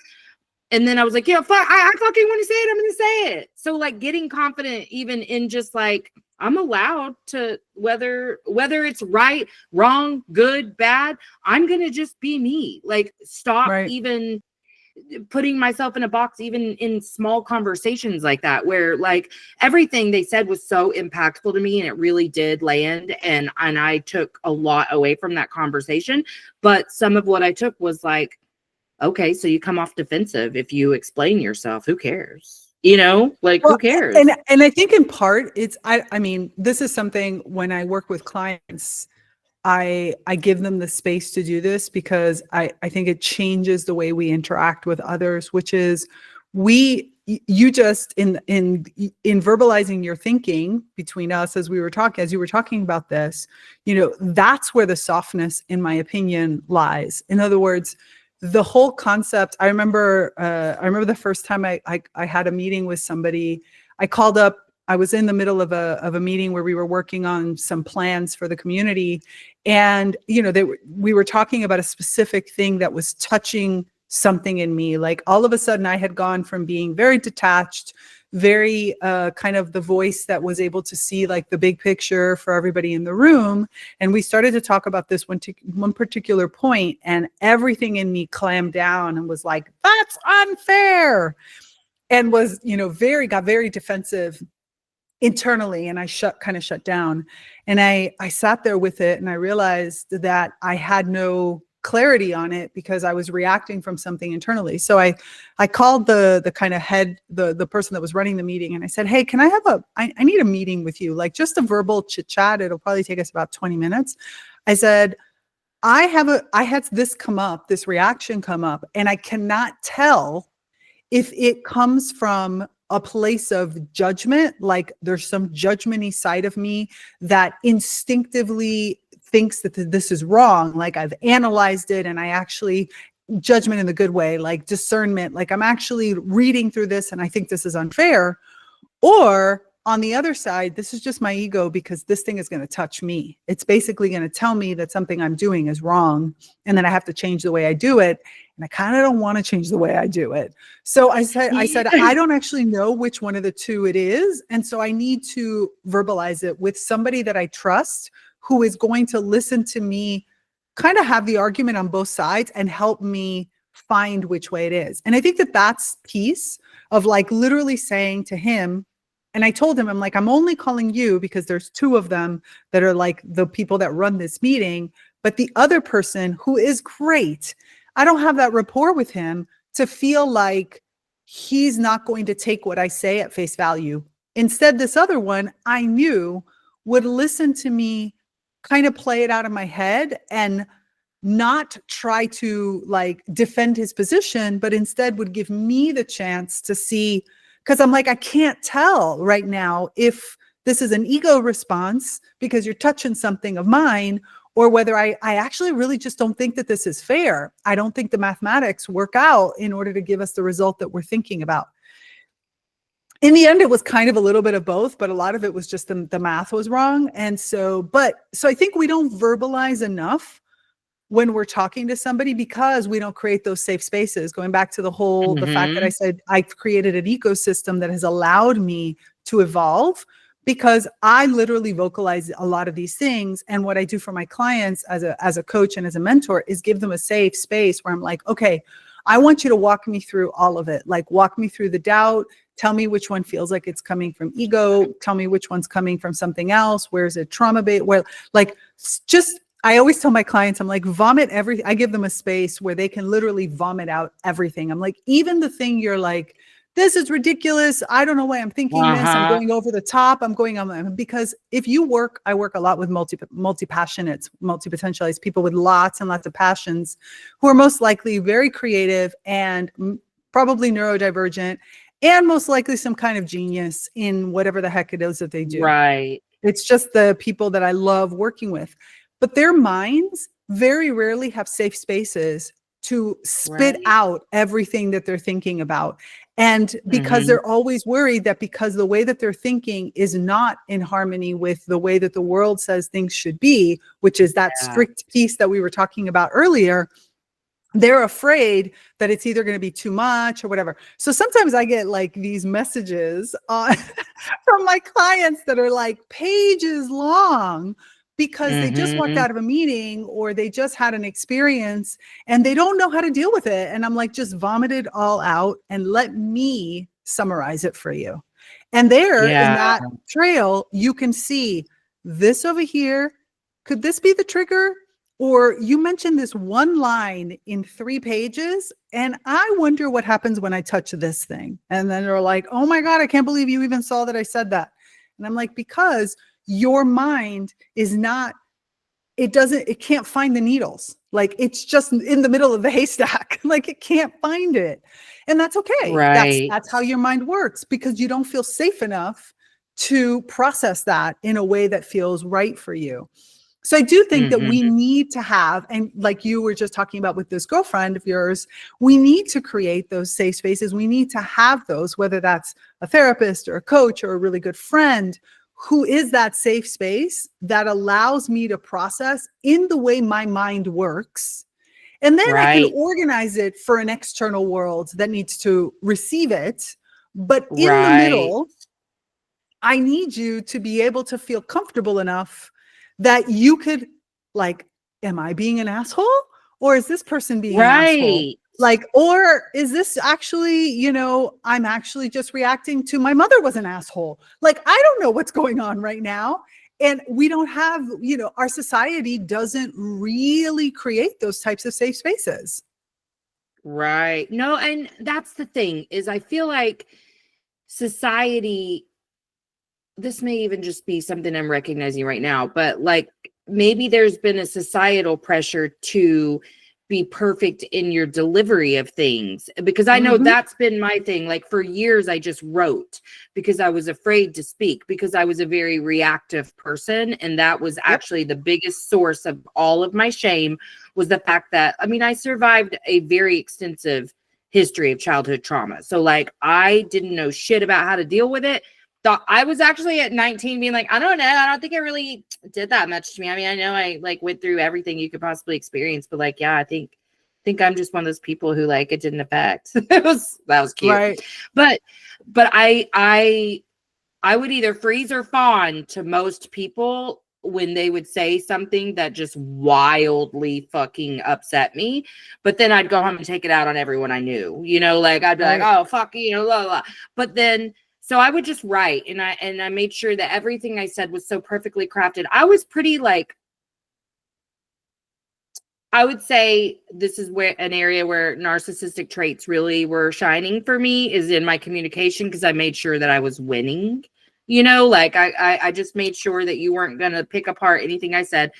And then I was like, yeah, fuck, I fucking want to say it. I'm going to say it. So like, getting confident even in just like, I'm allowed to, whether it's right, wrong, good, bad, I'm going to just be me. Like, stop even putting myself in a box, even in small conversations like that, where like everything they said was so impactful to me, and it really did land. And I took a lot away from that conversation. But some of what I took was like, okay, so you come off defensive if you explain yourself. Who cares? Like, who cares? And I think in part it's, I mean, this is something when I work with clients, I give them the space to do this, because I think it changes the way we interact with others, which is you just in verbalizing your thinking between us as you were talking about this, that's where the softness, in my opinion, lies. In other words, the whole concept, I remember the first time I had a meeting with somebody, called up, I was in the middle of a meeting where we were working on some plans for the community. And, we were talking about a specific thing that was touching something in me. Like all of a sudden I had gone from being very detached, very kind of the voice that was able to see like the big picture for everybody in the room. And we started to talk about this one particular point, and everything in me clammed down and was like, that's unfair. And was, got very defensive internally, and I kind of shut down. And I sat there with it, and I realized that I had no clarity on it because I was reacting from something internally. So I called the kind of head, the person that was running the meeting, and I said, hey, can I have I need a meeting with you, like just a verbal chit chat. It'll probably take us about 20 minutes. I said, I had this reaction come up, and I cannot tell if it comes from a place of judgment, like there's some judgment-y side of me that instinctively thinks that this is wrong. Like I've analyzed it, and I actually, judgment in the good way, like discernment, like I'm actually reading through this and I think this is unfair. Or on the other side, this is just my ego because this thing is going to touch me. It's basically going to tell me that something I'm doing is wrong, and then I have to change the way I do it. And I kind of don't want to change the way I do it. So I said, I don't actually know which one of the two it is. And so I need to verbalize it with somebody that I trust, who is going to listen to me, kind of have the argument on both sides and help me find which way it is. And I think that that's piece of like literally saying to him, and I told him, I'm like, I'm only calling you because there's two of them that are like the people that run this meeting, but the other person, who is great, I don't have that rapport with him to feel like he's not going to take what I say at face value. Instead, this other one I knew would listen to me, kind of play it out in my head and not try to like defend his position, but instead would give me the chance to see, because I'm like, I can't tell right now if this is an ego response because you're touching something of mine, or whether I actually really just don't think that this is fair. I don't think the mathematics work out in order to give us the result that we're thinking about. In the end, it was kind of a little bit of both, but a lot of it was just the math was wrong. And so I think we don't verbalize enough when we're talking to somebody because we don't create those safe spaces. Going back to the fact that I said I've created an ecosystem that has allowed me to evolve, because I literally vocalize a lot of these things. And what I do for my clients as a coach and as a mentor is give them a safe space where I'm like, okay, I want you to walk me through all of it. Like walk me through the doubt. Tell me which one feels like it's coming from ego. Tell me which one's coming from something else. Where is it trauma based? Where like just, I always tell my clients, I'm like, vomit everything. I give them a space where they can literally vomit out everything. I'm like, even the thing you're like, this is ridiculous. I don't know why I'm thinking this. I'm going over the top. I'm going on, because if you work, I work a lot with multi-passionates, multipotentialites, people with lots and lots of passions who are most likely very creative and probably neurodivergent and most likely some kind of genius in whatever the heck it is that they do. Right. It's just the people that I love working with. But their minds very rarely have safe spaces to spit out everything that they're thinking about. And because they're always worried that because the way that they're thinking is not in harmony with the way that the world says things should be, which is that strict piece that we were talking about earlier, they're afraid that it's either going to be too much or whatever. So sometimes I get like these messages from my clients that are like pages long, because they just walked out of a meeting or they just had an experience and they don't know how to deal with it. And I'm like, just vomit it all out and let me summarize it for you. And there in that trail, you can see this over here. Could this be the trigger? Or you mentioned this one line in 3 pages, and I wonder what happens when I touch this thing. And then they're like, oh my God, I can't believe you even saw that I said that. And I'm like, because your mind is not, it can't find the needles. Like it's just in the middle of the haystack. Like it can't find it. And that's okay. Right. That's how your mind works, because you don't feel safe enough to process that in a way that feels right for you. So I do think that Mhm. we need to have, and like you were just talking about with this girlfriend of yours, we need to create those safe spaces. We need to have those, whether that's a therapist or a coach or a really good friend who is that safe space that allows me to process in the way my mind works. And then I can Right. organize it for an external world that needs to receive it. But in the Right. middle, I need you to be able to feel comfortable enough that you could, like, am I being an asshole? Or is this person being an asshole? Right. Like, or is this actually, I'm actually just reacting to my mother was an asshole. Like, I don't know what's going on right now. And we don't have, our society doesn't really create those types of safe spaces. Right. No, and that's the thing is I feel like society, this may even just be something I'm recognizing right now, but like maybe there's been a societal pressure to be perfect in your delivery of things, because I know that's been my thing. Like for years, I just wrote because I was afraid to speak, because I was a very reactive person. And that was actually the biggest source of all of my shame, was the fact that, I mean, I survived a very extensive history of childhood trauma. So like I didn't know shit about how to deal with it. Thought I was actually at 19 being like, I don't know. I don't think it really did that much to me. I mean, I know I like went through everything you could possibly experience, but like, yeah, I think I'm just one of those people who like it didn't affect. That was cute. Right. But I would either freeze or fawn to most people when they would say something that just wildly fucking upset me. But then I'd go home and take it out on everyone I knew, like I'd be like, oh, fuck, blah, blah. But then, so I would just write, and I made sure that everything I said was so perfectly crafted. I was pretty like, I would say this is where an area where narcissistic traits really were shining for me is in my communication, because I made sure that I was winning. Like I just made sure that you weren't going to pick apart anything I said.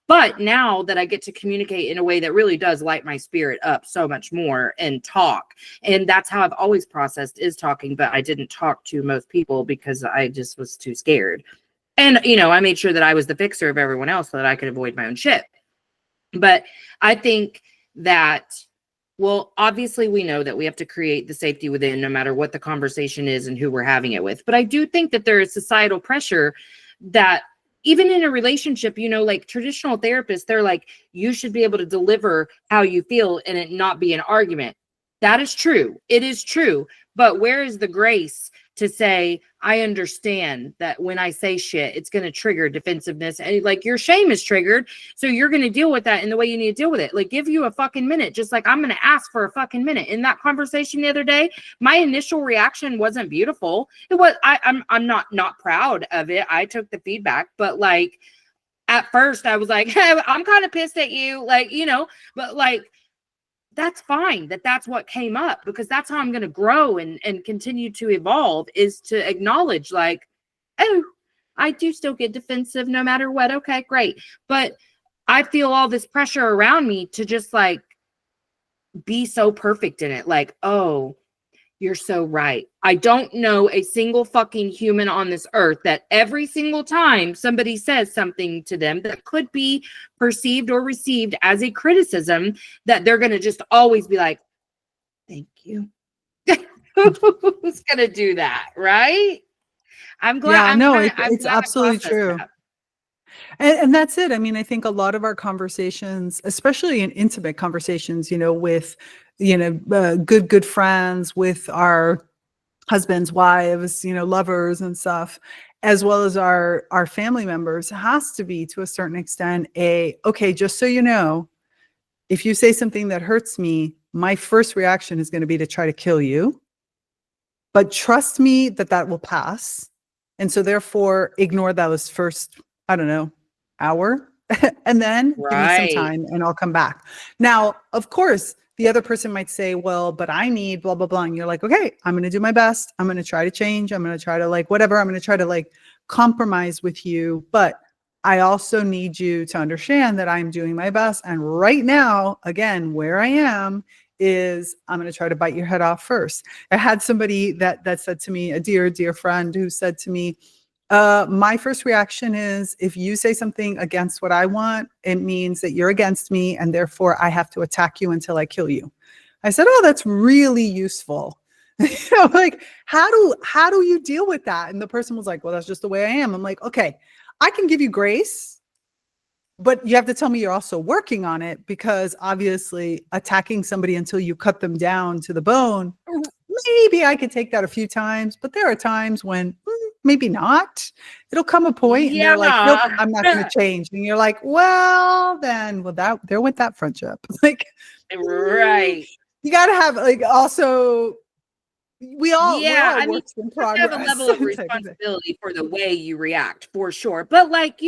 But now that I get to communicate in a way that really does light my spirit up so much more and talk, and that's how I've always processed, is talking, but I didn't talk to most people because I just was too scared. And, I made sure that I was the fixer of everyone else so that I could avoid my own shit. But I think that, well, obviously we know that we have to create the safety within, no matter what the conversation is and who we're having it with. But I do think that there is societal pressure that even in a relationship, like traditional therapists, they're like, you should be able to deliver how you feel and it not be an argument. That is true. It is true. But where is the grace to say, I understand that when I say shit, it's going to trigger defensiveness, and like your shame is triggered. So you're going to deal with that in the way you need to deal with it. Like, give you a fucking minute. Just like I'm going to ask for a fucking minute. In that conversation the other day, my initial reaction wasn't beautiful. It was, I'm not proud of it. I took the feedback, but like at first I was like, hey, I'm kind of pissed at you. Like, but like, that's fine. That's what came up, because that's how I'm going to grow and continue to evolve, is to acknowledge like, oh, I do still get defensive no matter what. Okay, great. But I feel all this pressure around me to just like be so perfect in it. Like, oh, you're so right. I don't know a single fucking human on this earth that every single time somebody says something to them that could be perceived or received as a criticism, that they're going to just always be like, thank you. Who's going to do that? Right? I'm glad. Yeah, I'm it's glad I absolutely processed true. that. And that's it. I mean, I think a lot of our conversations, especially in intimate conversations, with, good friends, with our husbands, wives, lovers and stuff, as well as our family members, has to be, to a certain extent, okay, just so you know, if you say something that hurts me, my first reaction is going to be to try to kill you. But trust me that will pass. And so therefore ignore those first, I don't know, hour, and then give me some time and I'll come back. Now, of course, the other person might say, well, but I need blah, blah, blah. And you're like, okay, I'm going to do my best. I'm going to try to change. I'm going to try to like, whatever. I'm going to try to like compromise with you. But I also need you to understand that I'm doing my best. And right now, again, where I am is I'm going to try to bite your head off first. I had somebody that said to me, a dear friend who said to me, My first reaction is, if you say something against what I want, it means that you're against me, and therefore I have to attack you until I kill you. I said, oh, that's really useful. Like, how do you deal with that? And the person was like, well, that's just the way I am. I'm like, okay, I can give you grace, but you have to tell me you're also working on it, because obviously attacking somebody until you cut them down to the bone, maybe I could take that a few times, but there are times when maybe not. It'll come a point and they're like, nope, I'm not going to change. And you're like, well, then, well, there went that friendship. Like, right. You got to have, like, also, we're all I mean, works in you progress. have a level of responsibility for the way you react, for sure. But like,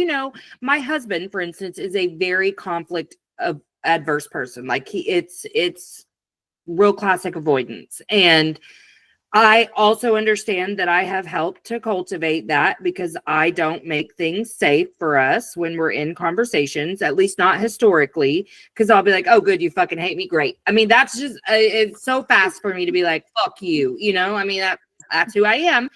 my husband, for instance, is a very conflict adverse person. Like, it's real classic avoidance. And I also understand that I have helped to cultivate that, because I don't make things safe for us when we're in conversations, at least not historically, because I'll be like, oh, good, you fucking hate me. Great. I mean, that's just, it's so fast for me to be like, fuck you. I mean, that's who I am.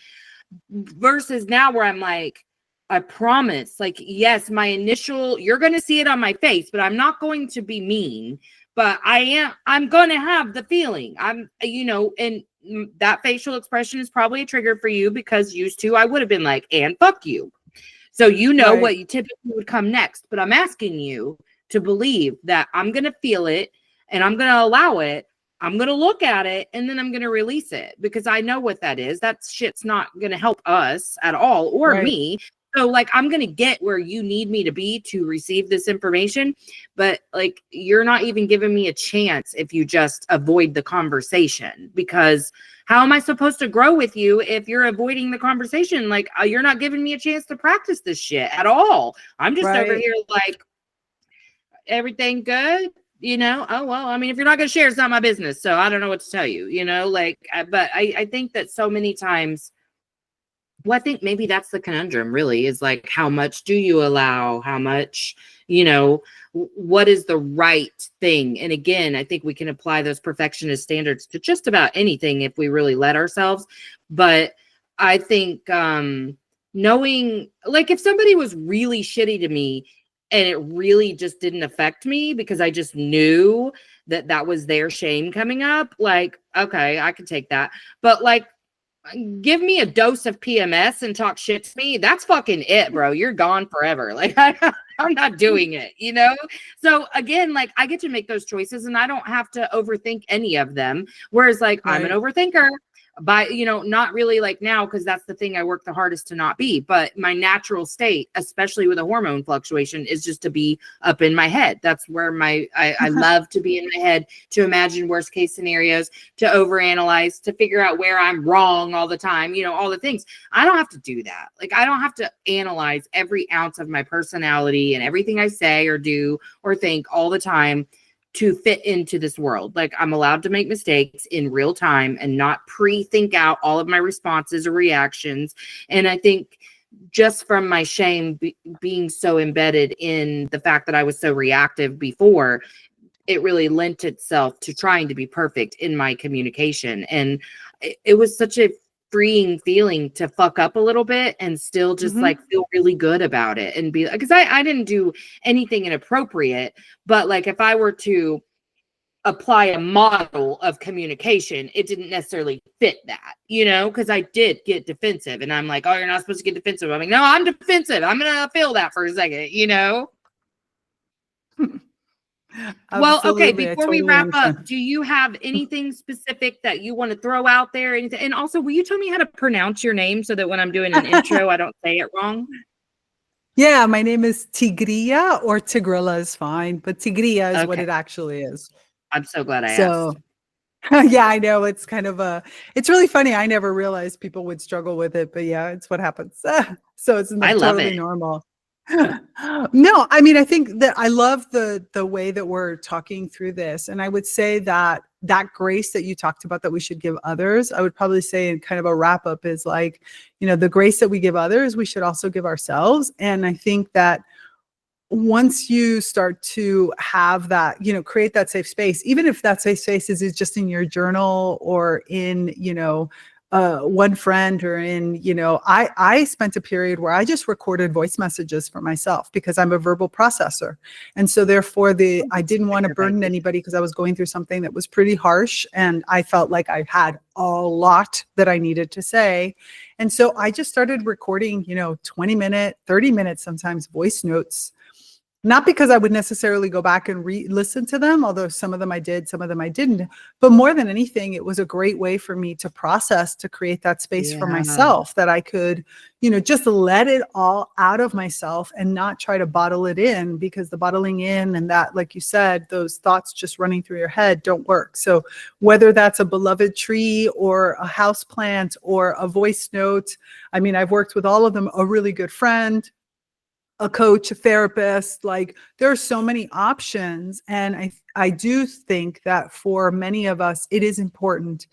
Versus now where I'm like, I promise, like, yes, you're going to see it on my face, but I'm not going to be mean, but I'm going to have the feeling. And that facial expression is probably a trigger for you, because used to, I would have been like, and fuck you. So Right. what you typically would come next, but I'm asking you to believe that I'm going to feel it, and I'm going to allow it. I'm going to look at it, and then I'm going to release it, because I know what that is. That shit's not going to help us at all, or Right. me. So like, I'm going to get where you need me to be to receive this information, but like, you're not even giving me a chance if you just avoid the conversation, because how am I supposed to grow with you if you're avoiding the conversation? Like, you're not giving me a chance to practice this shit at all. I'm just over Right. here like, everything good? Oh, well, I mean, if you're not going to share, it's not my business. So I don't know what to tell you, but I think that so many times, well, I think maybe that's the conundrum, really, is like, how much do you allow? How much, what is the right thing? And again, I think we can apply those perfectionist standards to just about anything if we really let ourselves. But I think knowing, like, if somebody was really shitty to me and it really just didn't affect me because I just knew that was their shame coming up, like, okay, I can take that. But like, give me a dose of PMS and talk shit to me, that's fucking it, bro. You're gone forever. Like, I'm not doing it, So again, like, I get to make those choices and I don't have to overthink any of them. Whereas like, I'm an overthinker, by not really like now, because that's the thing I work the hardest to not be, but my natural state, especially with a hormone fluctuation, is just to be up in my head. That's where I love to be in my head, to imagine worst case scenarios, to overanalyze, to figure out where I'm wrong all the time, all the things. I don't have to do that. Like, I don't have to analyze every ounce of my personality and everything I say or do or think all the time to fit into this world. Like, I'm allowed to make mistakes in real time and not pre-think out all of my responses or reactions. And I think just from my shame being so embedded in the fact that I was so reactive before, it really lent itself to trying to be perfect in my communication. And it was such a freeing feeling to fuck up a little bit and still just like feel really good about it, and be like, because I didn't do anything inappropriate, but like, if I were to apply a model of communication, it didn't necessarily fit that, because I did get defensive, and I'm like, oh, you're not supposed to get defensive. I'm like, no, I'm defensive. I'm gonna feel that for a second, Well, okay, before we wrap up, do you have anything specific that you want to throw out there? Anything? And also, will you tell me how to pronounce your name so that when I'm doing an intro, I don't say it wrong? Yeah, my name is Tigrilla, or Tigrilla is fine, but Tigrilla is what it actually is. I'm so glad I asked. Yeah, I know. It's kind of it's really funny. I never realized people would struggle with it, but yeah, it's what happens. So it's totally normal. No, I mean, I think that I love the way that we're talking through this. And I would say that grace that you talked about that we should give others, I would probably say in kind of a wrap up is like, the grace that we give others, we should also give ourselves. And I think that once you start to have that, create that safe space, even if that safe space is just in your journal or in, one friend, or in, I spent a period where I just recorded voice messages for myself because I'm a verbal processor. And so therefore I didn't want to burden anybody because I was going through something that was pretty harsh. And I felt like I had a lot that I needed to say. And so I just started recording, 20-minute, 30-minute, sometimes voice notes. Not because I would necessarily go back and listen to them, although some of them I did, some of them I didn't. But more than anything, it was a great way for me to process, to create that space for myself that I could, just let it all out of myself and not try to bottle it in, because the bottling in and that, like you said, those thoughts just running through your head don't work. So whether that's a beloved tree or a house plant or a voice note, I mean, I've worked with all of them, a really good friend, a coach, a therapist, like there are so many options. And I do think that for many of us, it is important.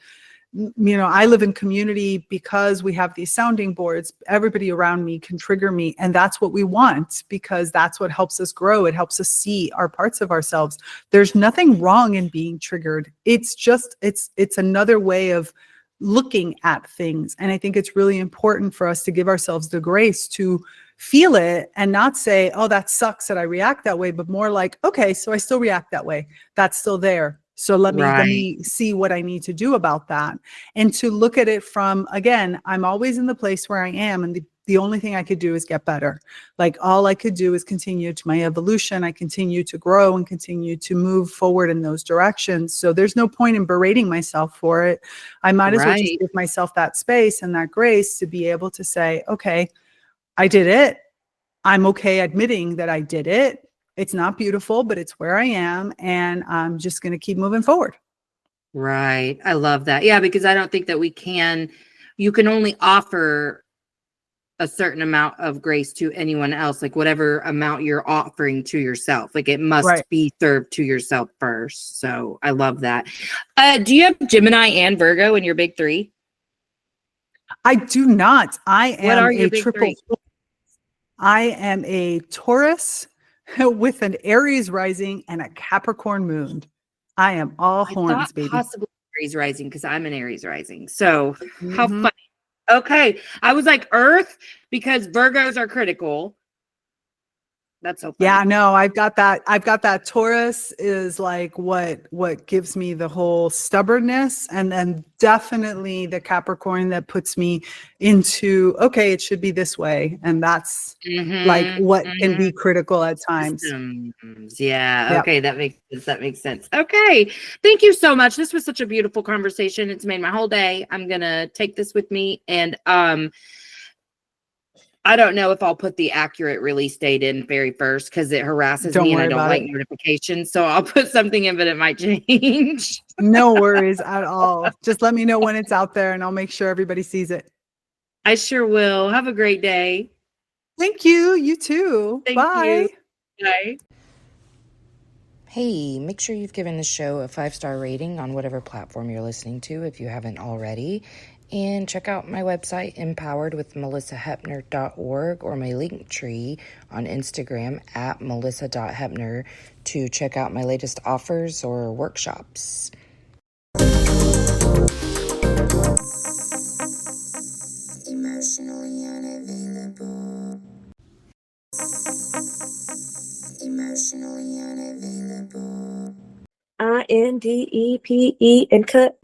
I live in community because we have these sounding boards. Everybody around me can trigger me. And that's what we want, because that's what helps us grow. It helps us see our parts of ourselves. There's nothing wrong in being triggered. It's just, it's another way of looking at things. And I think it's really important for us to give ourselves the grace to feel it and not say, oh, that sucks that I react that way, but more like, okay, so I still react that way. That's still there. So let me see what I need to do about that. And to look at it from, again, I'm always in the place where I am. And the only thing I could do is get better. Like all I could do is continue to my evolution. I continue to grow and continue to move forward in those directions. So there's no point in berating myself for it. I might as well just give myself that space and that grace to be able to say, okay, I did it. I'm okay admitting that I did it. It's not beautiful, but it's where I am. And I'm just going to keep moving forward. Right. I love that. Yeah, because I don't think that you can only offer a certain amount of grace to anyone else, like whatever amount you're offering to yourself. Like it must be served to yourself first. So I love that. Do you have Gemini and Virgo in your big three? I do not. I am a triple. I am a Taurus with an Aries rising and a Capricorn moon. I am all horns, baby. Possibly Aries rising, because I'm an Aries rising. So how funny. Okay. I was like Earth, because Virgos are critical. That's so funny. Yeah, no, I've got that Taurus is like what gives me the whole stubbornness, and then definitely the Capricorn that puts me into, okay, it should be this way. And that's like what can be critical at times. Yeah. Okay. That makes sense. Okay. Thank you so much. This was such a beautiful conversation. It's made my whole day. I'm going to take this with me, and I don't know if I'll put the accurate release date in very first, because it harasses me and I don't like notifications. So I'll put something in, but it might change. No worries at all. Just let me know when it's out there and I'll make sure everybody sees it. I sure will. Have a great day. Thank you. You too. Bye. Bye. Hey, make sure you've given the show a 5-star rating on whatever platform you're listening to if you haven't already. And check out my website, empoweredwithmelissahepner.org, or my link tree on Instagram at melissa.hepner to check out my latest offers or workshops. Emotionally unavailable. Emotionally unavailable. INDEPE and cut.